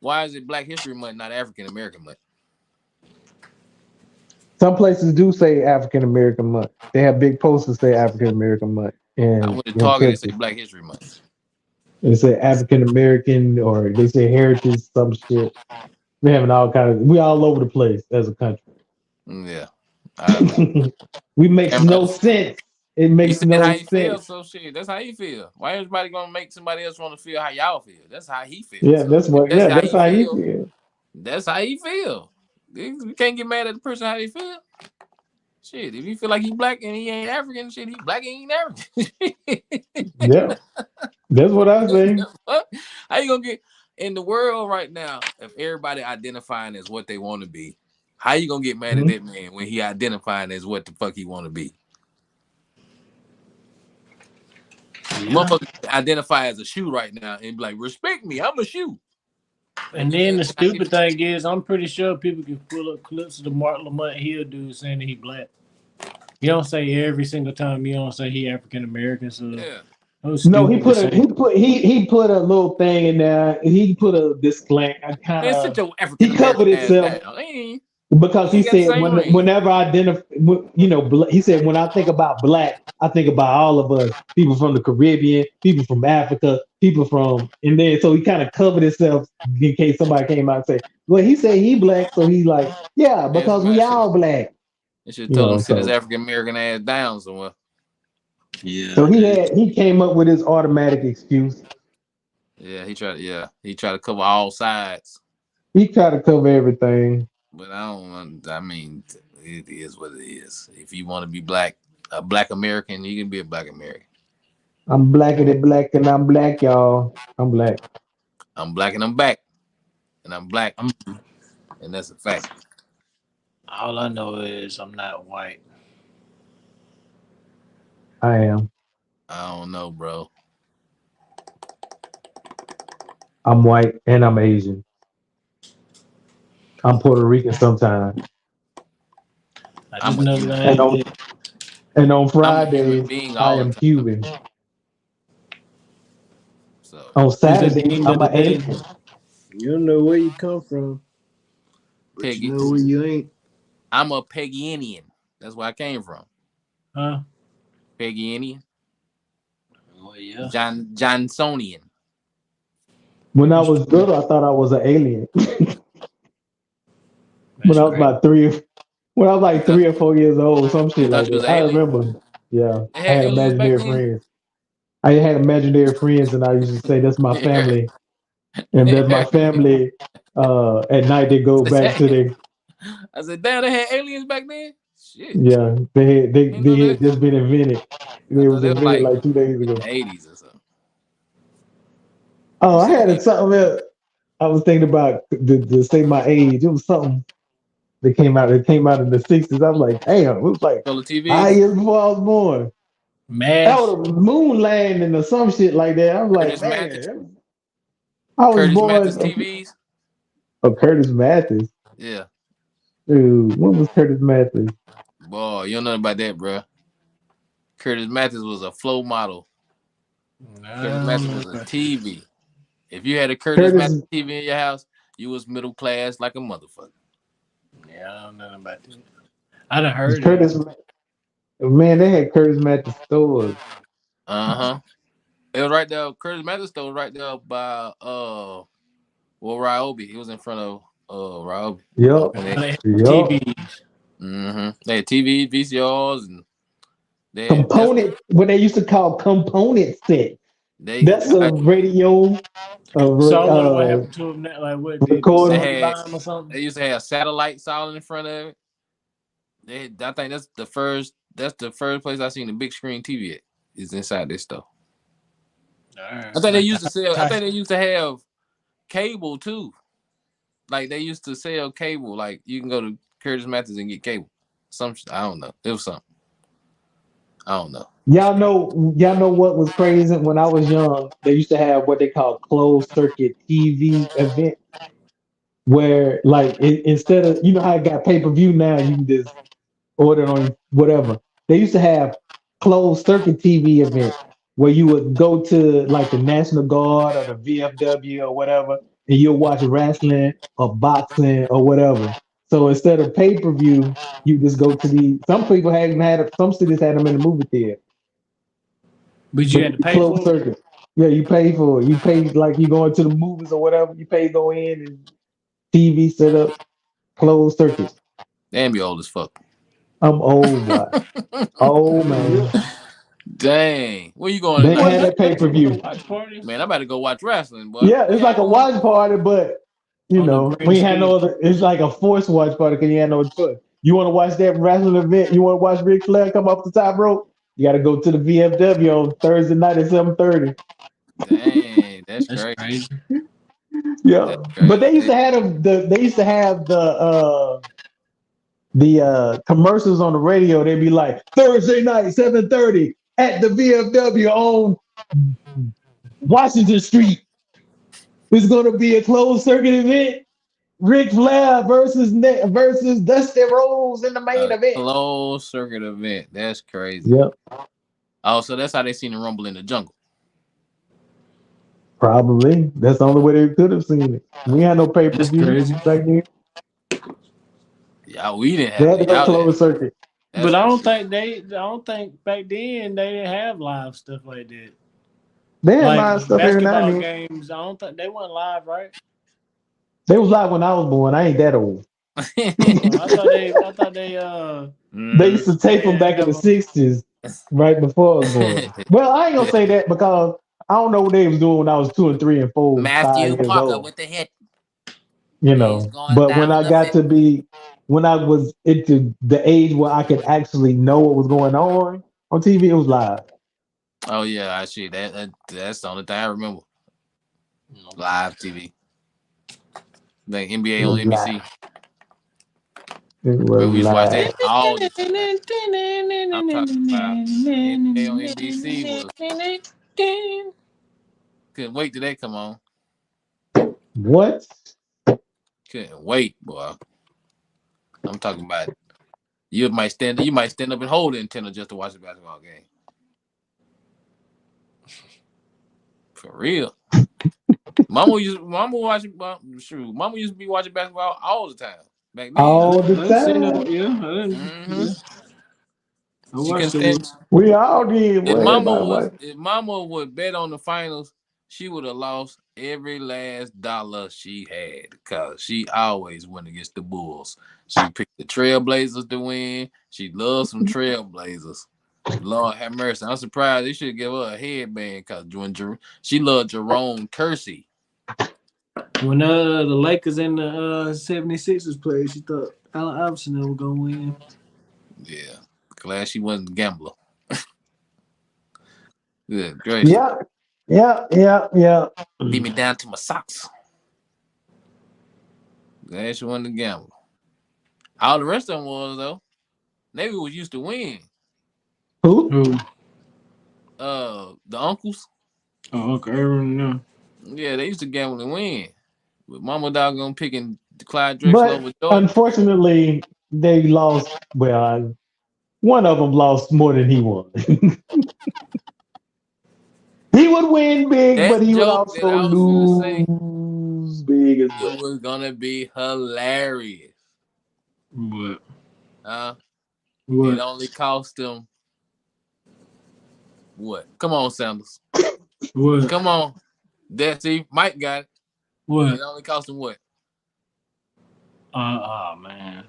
Why is it Black History Month, not African American month? Some places do say African American month. They have big posters say African American month I in went to in Target and say Texas. Black History Month. They say African American or they say heritage, some shit. We having all kind of we all over the place as a country. Yeah. I We makes Cameron, no sense. It he makes said no how he sense. feels, so shit. That's how he feel. Why everybody gonna make somebody else want to feel how y'all feel? That's how he feels. Yeah, So that's if what. that's Yeah, how that's he how he feel, feel. that's how he feel. You can't get mad at the person how they feel. Shit, if you feel like he black and he ain't African, shit, he black and he ain't African. Yeah, that's what I say. How you gonna get in the world right now if everybody identifying as what they want to be? How you gonna get mad at Mhm. that man when he identifying as what the fuck he want to be? Yeah. Motherfucker identify as a shoe right now and be like, respect me, I'm a shoe. And then the stupid thing is, I'm pretty sure people can pull up clips of the Mark Lamont Hill dude saying that he black. You don't say every single time. You don't say he African American. So Yeah, it was No, stupid to say. he put a little thing in there. He put a disclaimer. I kind man, sit of your African he American covered ass himself down. because He he ain't got the said same ring. whenever I identify, he said when I think about black, I think about all of us, people from the Caribbean, people from Africa, people from, and then so he kind of covered himself in case somebody came out and say, well, he said he black, so he's like, yeah, Man, because we somebody all black, should have told him to sit his so. African American ass down somewhere. So Yeah, dude. he came up with his automatic excuse. Yeah, he tried to cover all sides. He tried to cover everything. But I don't. I mean, it is what it is. If you want to be black, a black American, you can be a black American. I'm blacker than black and I'm black, y'all. I'm black. I'm black and I'm back, and I'm black, I'm, and that's a fact. all I know is I'm not white. I am. I don't know, bro. I'm white and I'm Asian. I'm Puerto Rican sometimes. I I'm just a know that human. I And ain't on black. and on I'm a human Fridays, being I all the am time. Cuban. So On Just at the Saturdays, end of I'm the an day, alien. you don't know where you come from, but you Peggy, know where you ain't. I'm a Peggyinian. That's where I came from. Huh? Peggyinian, Oh yeah. Johnsonian. When I That's was crazy. little, I thought I was an alien. when That's I was great. about when I was You like thought 3 or 4 years old, some you shit thought like you was that. an I alien? remember. Yeah, I had Aliens back imaginary then. friends. I had imaginary friends, and I used to say, "That's my Yeah. family," and that's my family. At night they go back to their I said, damn, they had aliens back then. Shit, yeah. you know They that. had just been invented. I They thought was they was invented like like 2 days in ago. the 80s or something. Oh, You I said had they something else. I was thinking about to say my age. It was something that came out. It came out in the '60s. I was like, damn, it was like color 5 TVs, years before I was born. That Mash. was a moon landing or some shit like that. I was like, Curtis Mathis, man, I was Curtis Mathis born. TVs. Oh, Curtis Mathis. Yeah, Dude, when was Curtis Mathis? boy, you don't know about that, bro. Curtis Mathis was a flow model. Curtis Mathis was a TV. If you had a Curtis Mathis Curtis, TV in your house, you was middle class like a motherfucker. Yeah, I don't know about that. I done heard of it. Curtis, man, they had Curtis Mathis stores. Uh huh. It was right there. Curtis Mathis store was right there by Ryobi. He was in front of Ryobi. Yup, When Oh, they they had yup. TVs. they had TV, VCRs, and that's Component, what they used to call component set. they That's a radio, So I wonder what happened to them now. Like, what did they recorder. Sony had buy them or something? they used to have satellites all in front of it. I think that's the first place I seen a big screen TV at is inside this stuff. All right, I think they like used to sell. I the think they used to have cable too. Like they used to sell cable. Like you can go to Curtis Mathis and get cable. I don't know. It was something. I don't know. Y'all know what was crazy? When I was young, they used to have what they call closed circuit TV event, where like instead of how I got pay-per-view now, you can just order it on whatever. They used to have closed circuit TV event where you would go to like the National Guard or the VFW or whatever, and you'll watch wrestling or boxing or whatever. So instead of pay-per-view, you just go to some people some cities had them in the movie theater, But you but had it to be pay closed for it. circuit. Yeah, you pay for it. You pay like you going to the movies or whatever. You pay to go in and TV set up closed circuit. Damn, you old as fuck. I'm old, boy. Oh man. Dang, where you going They ain't tonight? had that pay per The view. watch parties Man, I better go watch wrestling, boy. Yeah, it's like a watch party, but on the we green ain't had screen. no other. It's like a forced watch party because you had no choice. You want to watch that wrestling event? You want to watch Ric Flair come off the top rope? You got to go to the VFW on Thursday night at 7:30. Dang, that's That's crazy. crazy. Yeah, That's but they used crazy. to have they used to have the commercials on the radio. They'd be like Thursday night 7:30 at the VFW on Washington Street. It's going to be a closed circuit event. Ric Flair versus Dusty Rhodes in the main A event. closed circuit event. That's crazy. Yep, Oh, so that's how they seen the Rumble in the Jungle. probably. That's the only way they could have seen it. We had no pay per That's view crazy. back then. Yeah, we didn't They have had to it. go Y'all had. closed circuit. That's But I don't crazy. think I don't think back then they didn't have live stuff like that. They had Like live stuff every now and basketball then. games, I don't think they weren't live, right? They was live when I was born. I ain't that old. Oh, I thought they They Mhm. used to tape they them didn't back in have the them. '60s, right before I was born. Well, I ain't gonna say that because I don't know what they was doing when I was 2 and 3 and 4, Matthew 5 years Parker old. with the hit. You He's know. going But when down I the got fit. to be, when I was into the age where I could actually know what was going on TV, it was live. Oh yeah, I see that's the only thing I remember. Live TV. Like NBA It on was live. NBC. It Remember was we used to watch that live. all the time. I'm talking about NBA on NBC was couldn't wait till that come on. What? Couldn't wait, boy. I'm talking about you might stand up and hold the antenna just to watch a basketball game. For real. Mama used to be watching basketball all the time. Back then. All the I seen them, time. yeah. Mm-hmm. I She watched couldn't them. stand We all did. Well, everybody was. if mama would bet on the finals, she would have lost every last dollar she had because she always went against the Bulls. She picked the Trailblazers to win. She loves some Trailblazers. Lord have mercy. I'm surprised they should give her a headband because she loved Jerome Kersey. When the Lakers and the 76ers played, she thought Allen Iverson was gonna win. Yeah. Glad she wasn't a gambler. Good gracious. Yeah, yeah. Beat me down to my socks. Glad she wasn't a gambler. All the rest of them was though. Navy was used to win. Who? Who? The uncles. Oh, Uncle Aaron. No. Yeah, they used to gamble and win. But Mama Doggone picking Clyde Drexler But over Jordan. unfortunately, they lost. Well, one of them lost more than he won. He would win big, but That he would joke that also I was gonna say, lose big as it well. was gonna be hilarious. What? It What? only cost them what? Come on, Sanders. What? Come on. That see, Mike got it. What? It only cost him what? Oh man,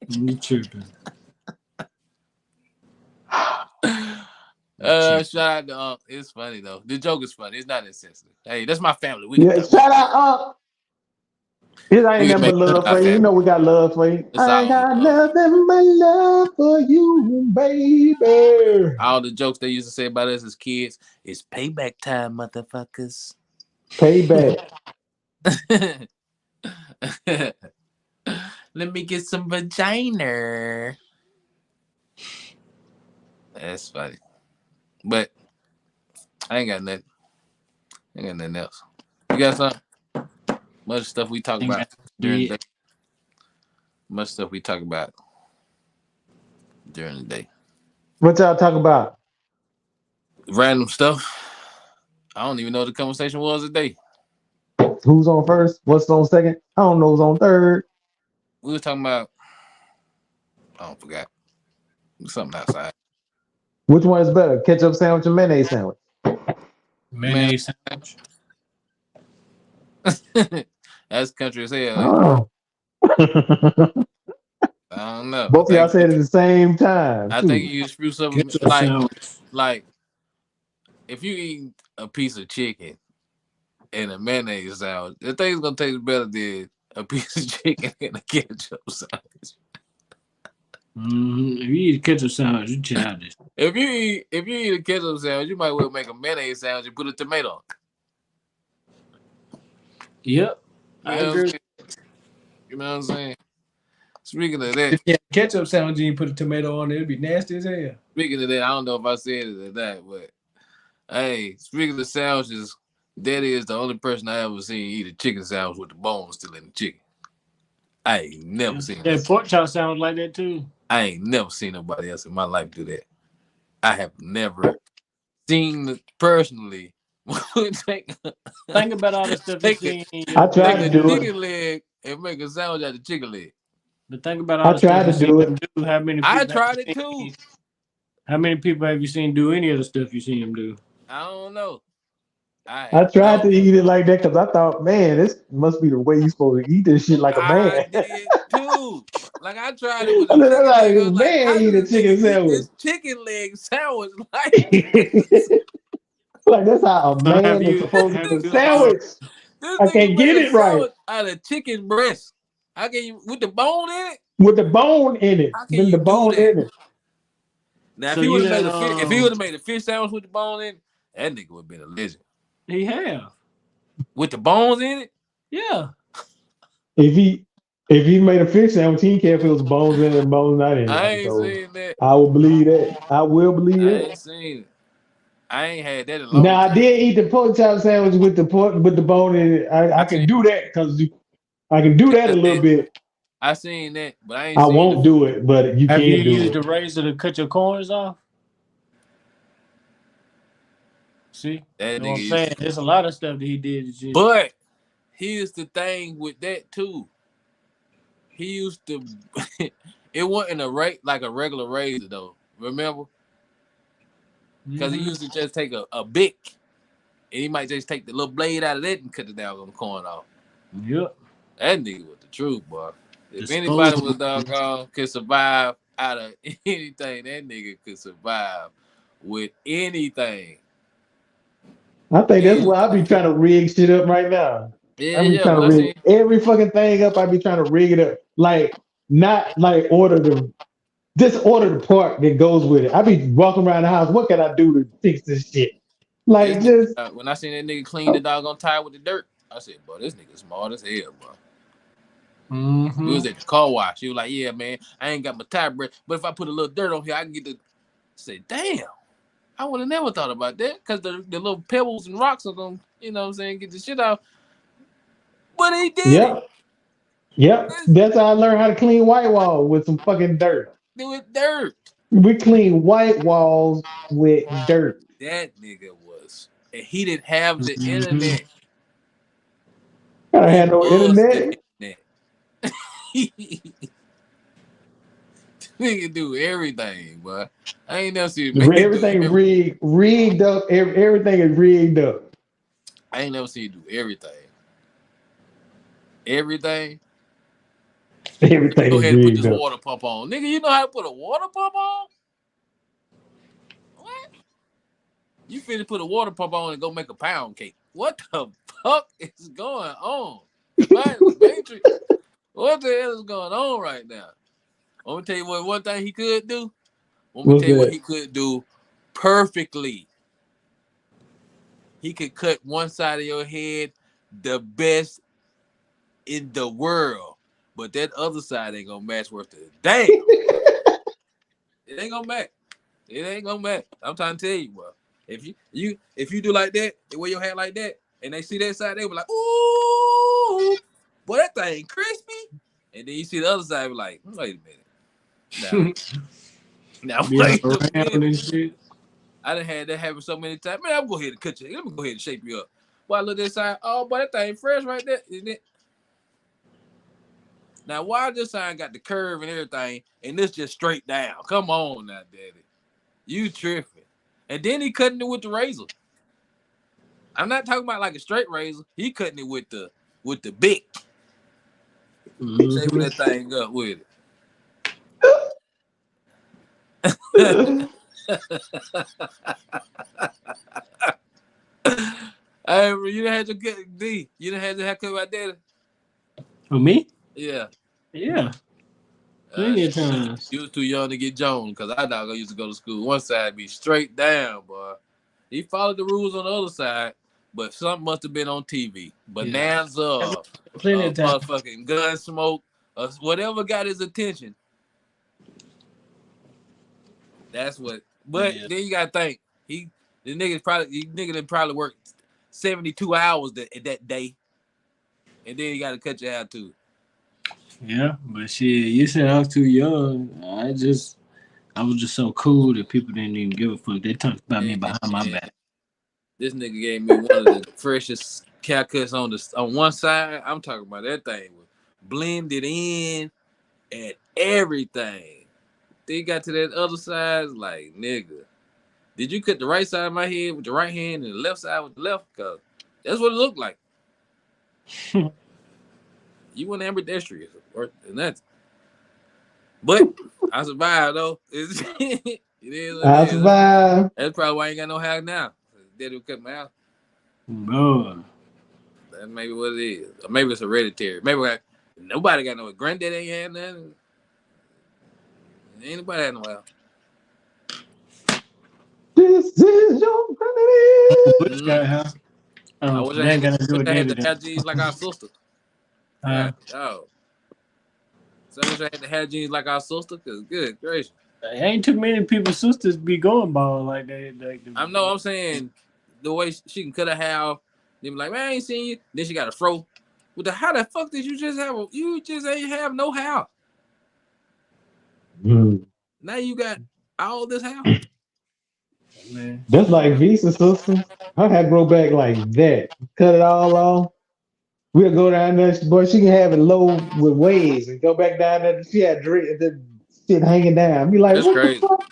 you tripping? Shout out to it's funny though. The joke is funny. It's not insensitive. Hey, that's my family. We Yeah, can shout out. It ain't we can nothing make but fun of love our for you. You family. know we got love for you. It's I ain't all got nothing but love for you, baby. all the jokes they used to say about us as kids. It's payback time, motherfuckers. Payback. Let me get some vagina. That's funny. But I ain't got nothing. I ain't got nothing else. You got something? Much stuff we talk about during the day. Much stuff we talk about during the day. What y'all talk about? Random stuff. I don't even know what the conversation was today. Who's on first? What's on second? I don't know who's on third. We was talking about I don't forgot. Something outside. Which one is better? Ketchup sandwich or mayonnaise sandwich? Man, Mayonnaise sandwich. that's country as hell. Ain't it? Oh. I don't know. Both of y'all said it at the same time, I think too. you spruce up Ketchup sandwich. like if you eat a piece of chicken and a mayonnaise sandwich, the thing's gonna taste better than a piece of chicken and a ketchup sandwich. If you eat a ketchup sandwich, you childish. If you eat a ketchup sandwich, you might well make a mayonnaise sandwich and put a tomato on it. Yep, You I know what I'm agree. saying? You know what I'm saying? Speaking of that, If you had ketchup sandwich and you put a tomato on it, it'd be nasty as hell. I don't know if I said it or that, but hey, speaking of sandwiches, Daddy is the only person I ever seen eat a chicken sandwich with the bone still in the chicken. I ain't never seen That that. pork chop sounds like that too. I ain't never seen nobody else in my life do that. I have never seen personally take, Think about all the stuff you take, a, see in I your take tried a to videos. do it. chicken leg and make a sandwich out of chicken leg. But think about all I the stuff tried you to see do them it. do. How many I people have tried it you too. seen? How many people have you seen do any of the stuff you seen them do? I don't know. I I have tried no to clue. eat it like that because I thought, man, this must be the way you supposed to eat this shit like a man. I did too. Like I tried it with a I said, chicken like leg. I a was like, man how eat a does this nigga chicken eat sandwich. this chicken leg sandwich like this? Like that's how a So have man is you supposed to have eat a you sandwich. This I nigga can't made get a it right sandwich out of chicken breast. How can you with the bone in it? with the bone in it. How can Then the you do bone that? in it. Now, if so he you would have made done if he would have made a fish sandwich with the bone in it, that nigga would have been a legend. he have. With the bones in it, Yeah. If he made a fish sandwich, he didn't care if it was bones in it and bones not in I it. ain't So seen that. I will believe that. I will believe I that. ain't seen it. I ain't had that in a long Now I time. did eat the pork chop sandwich with the pork with the bone in it. I I can seen do that because I can do that a that's little it. bit. I seen that, but I ain't I seen the. won't do it, but you Have you can do used it. the razor to cut your corners off? See? That Know what nigga I'm used saying? to. There's a lot of stuff that he did. That shit. But here's the thing with that too. He used to. It wasn't like a regular razor though. Remember? Because he used to just take a bic, and he might just take the little blade out of that and cut the down on the corn off. Yep. That nigga was the truth, boy. If anybody Disposable. was doggone could survive out of anything, that nigga could survive with anything. I think that's Yeah, why I be trying to rig shit up right now. yeah, I be yeah. trying to When I rig seen, every fucking thing up. I be trying to rig it up. Like, not like just order the part that goes with it. I be walking around the house. What can I do to fix this shit? this Like, nigga, just when I seen that nigga clean the doggone tire with the dirt, I said, "Bro, this nigga smart as hell, bro." We Mm-hmm. was at the car wash. He was like, "Yeah, man, I ain't got my tire breath, but if I put a little dirt on here, I can get the." I said, "Damn, I would have never thought about that because the little pebbles and rocks are gonna, you know what I'm saying, get the shit out." But he did it. yep, yep. Let's That's how I learned how to clean white wall with some fucking dirt. do it dirt. We clean white walls with dirt. That nigga was, and he didn't have the Mm-hmm. internet. I don't He have no was the internet. internet. Nigga do everything, but I ain't never seen a man do Everything every. rigged up. Everything is rigged up. I ain't never seen you do everything. Everything. Everything Go is ahead and put this rigged up. water pump on, nigga. You know how to put a water pump on? What? You finna put a water pump on and go make a pound cake? What the fuck is going on? Am I in the Matrix? What the hell is going on right now? I'm gonna tell you what. One thing he could do. I'm gonna What's tell you what that? he could do perfectly. He could cut one side of your head the best in the world, but that other side ain't gonna match worth the damn. It ain't gonna match. It ain't gonna match. I'm trying to tell you, bro. If you do like that, and wear your hat like that, and they see that side, they be like, "Ooh, boy, that thing crispy." And then you see the other side, be like, "Wait a minute, now Be all wait a around minute." and shit. I done had that happen so many times. Man, I'm gonna go ahead and cut you. Let me go ahead and shape you up. Boy, I look this side. Oh, boy, that thing fresh right there, isn't it? Now, why this side got the curve and everything, and this just straight down? Come on now, daddy. You tripping. And then he cutting it with the razor. I'm not talking about like a straight razor. He cutting it with the big, shaping Mm-hmm. that thing up with What's it. Hey, bro, you done had your D. You done had your haircut by daddy. For me? Yeah. Yeah. Plenty of times. You was too young to get Jones because I dog used to go to school. One side be straight down, boy. He followed the rules on the other side, but something must have been on TV. Yeah. Bonanza, Plenty of times. motherfucking gun smoke, whatever got his attention. That's what. But Yeah. then you gotta think the nigga done probably worked 72 hours that day, and then you gotta cut your hair too. Yeah. But shit, you said I was too young. I was just so cool that people didn't even give a fuck. They talked about me behind my And back. this nigga gave me one of the freshest haircuts on one side. I'm talking about that thing was blended in and everything. Then you got to that other side, it's like, nigga, did you cut the right side of my head with the right hand and the left side with the left? Cause that's what it looked like. You went ambidextrous, and that's. But I survived though. It is what it I is. survived. That's probably why I ain't got no hair now. Daddy would cut my hair. Bro. That's maybe what it is. Or maybe it's hereditary. Nobody got no granddaddy ain't had nothing. Ain't nobody had no hair. This is your Butch remedy. got how? I Oh, wish I that had ain't the got to do wish with I had Daddy the though. hair genes like our sister. Uh, Oh. So I wish I had the hair genes like our sister, cause good gracious. ain't too many people's sisters be going bald like that. I'm saying the way she can cut her hair off, they be like, man, I ain't seen you. Then she got a fro. How the fuck did you just have you just ain't have no hair? Now you got all this hair. Man. That's like Visa sister. Her hair grow back like that. Cut it all off. We'll go down there, boy. She can have it low with waves and go back down there. She had the shit hanging down. Be like, That's what the crazy. fuck?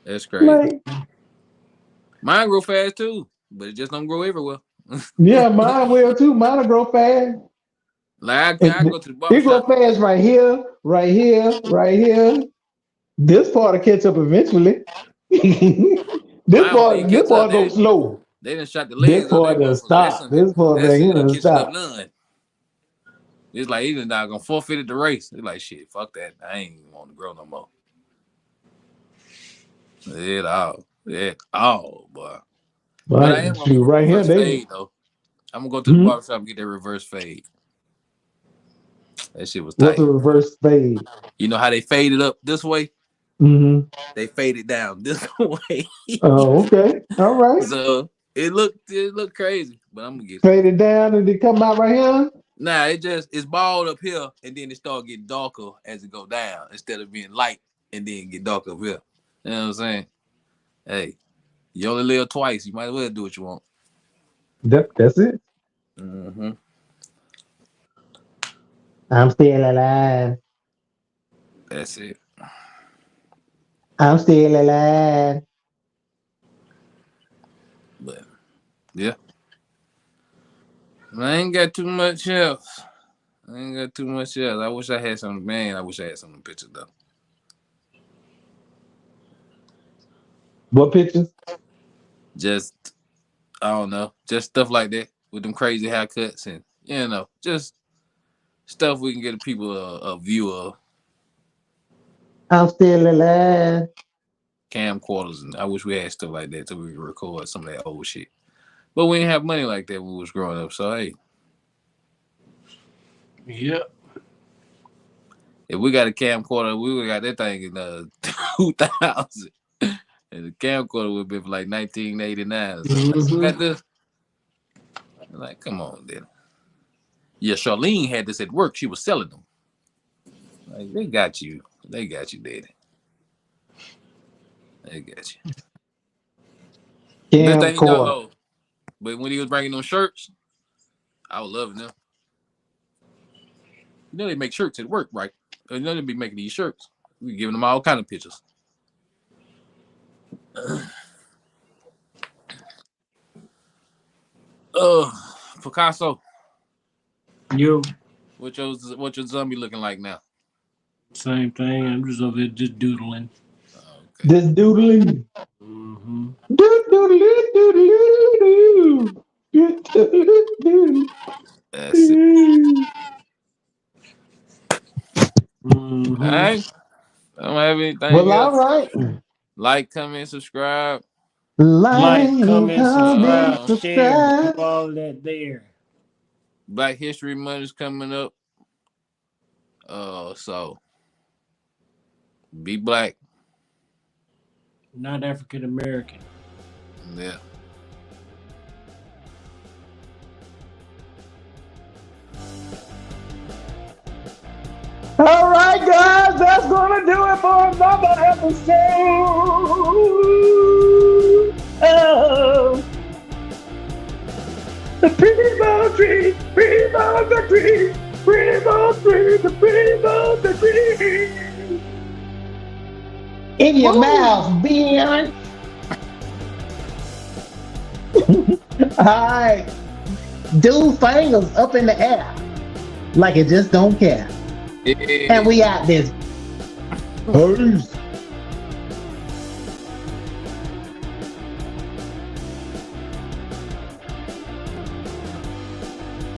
That's crazy. Like, Mine grow fast too, but it just don't grow everywhere. yeah, mine will too. Mine will grow fast. Like I It, go to the it grow barbershop. fast right here, right here, right here. This part will catch up eventually. This Mine boy, ain't this catch up. boy go slow. They done shot the This legs of boy they done motherfucker. That's stop. This boy that's he not done catching up stop. none. It's like he done gonna forfeited the race. It's like shit, fuck that. I ain't even want to grow no more. It all, boy. But I Right, am gonna get shoot, a right here, reverse they. fade though. I'm gonna go to the Hmm? barbershop and get that reverse fade. That shit was What's tight. a reverse fade? You know how they faded up this way? Mm-hmm. They faded down this way. Oh, okay. All right. So it looked crazy. But I'm gonna get Fade it down and it come out right here. nah, it's bald up here and then it start getting darker as it go down instead of being light and then get dark up here. You know what I'm saying? Hey, you only live twice. You might as well do what you want. That's it. Mm-hmm. I'm still alive. That's it. I'm still alive. But yeah, I ain't got too much else. I ain't got too much else. I wish I had some. Man, I wish I had some pictures though. What pictures? Just I don't know, just stuff like that with them crazy haircuts and just stuff we can get people a view of. I'm still alive. Camcorders, and I wish we had stuff like that so we could record some of that old shit. But we didn't have money like that when we was growing up. So hey, Yep. if we got a camcorder, we would got that thing in 2000, and the camcorder would be for like 1989. Or something. Like, we got this. Like, come on, then. Yeah, Charlene had this at work. She was selling them. Like, they got you. They got you, daddy. They got you. This thing he done Camcorder. hold. But when he was bringing them shirts, I was loving them. You know they make shirts at work, right? You know they be making these shirts. We giving them all kind of pictures. Picasso, Yo, what your zombie looking like now? same thing. I'm just over here just doodling. Okay. This doodling. Mm-hmm. That's it. Mm-hmm. All right. I don't have anything Well, all else. right. Like, comment, subscribe. Like, comment, subscribe, Uh, share, do all that there. Black History Month is coming up. So be black. Not African American. Yeah. All right, guys, that's gonna do it for another episode. Oh, the Prevost tree, Prevost tree, Prevost tree, the Prevost tree. In your mouth, Beyond. All right, do fingers up in the air like it just don't care. Hey. And we out this. Peace.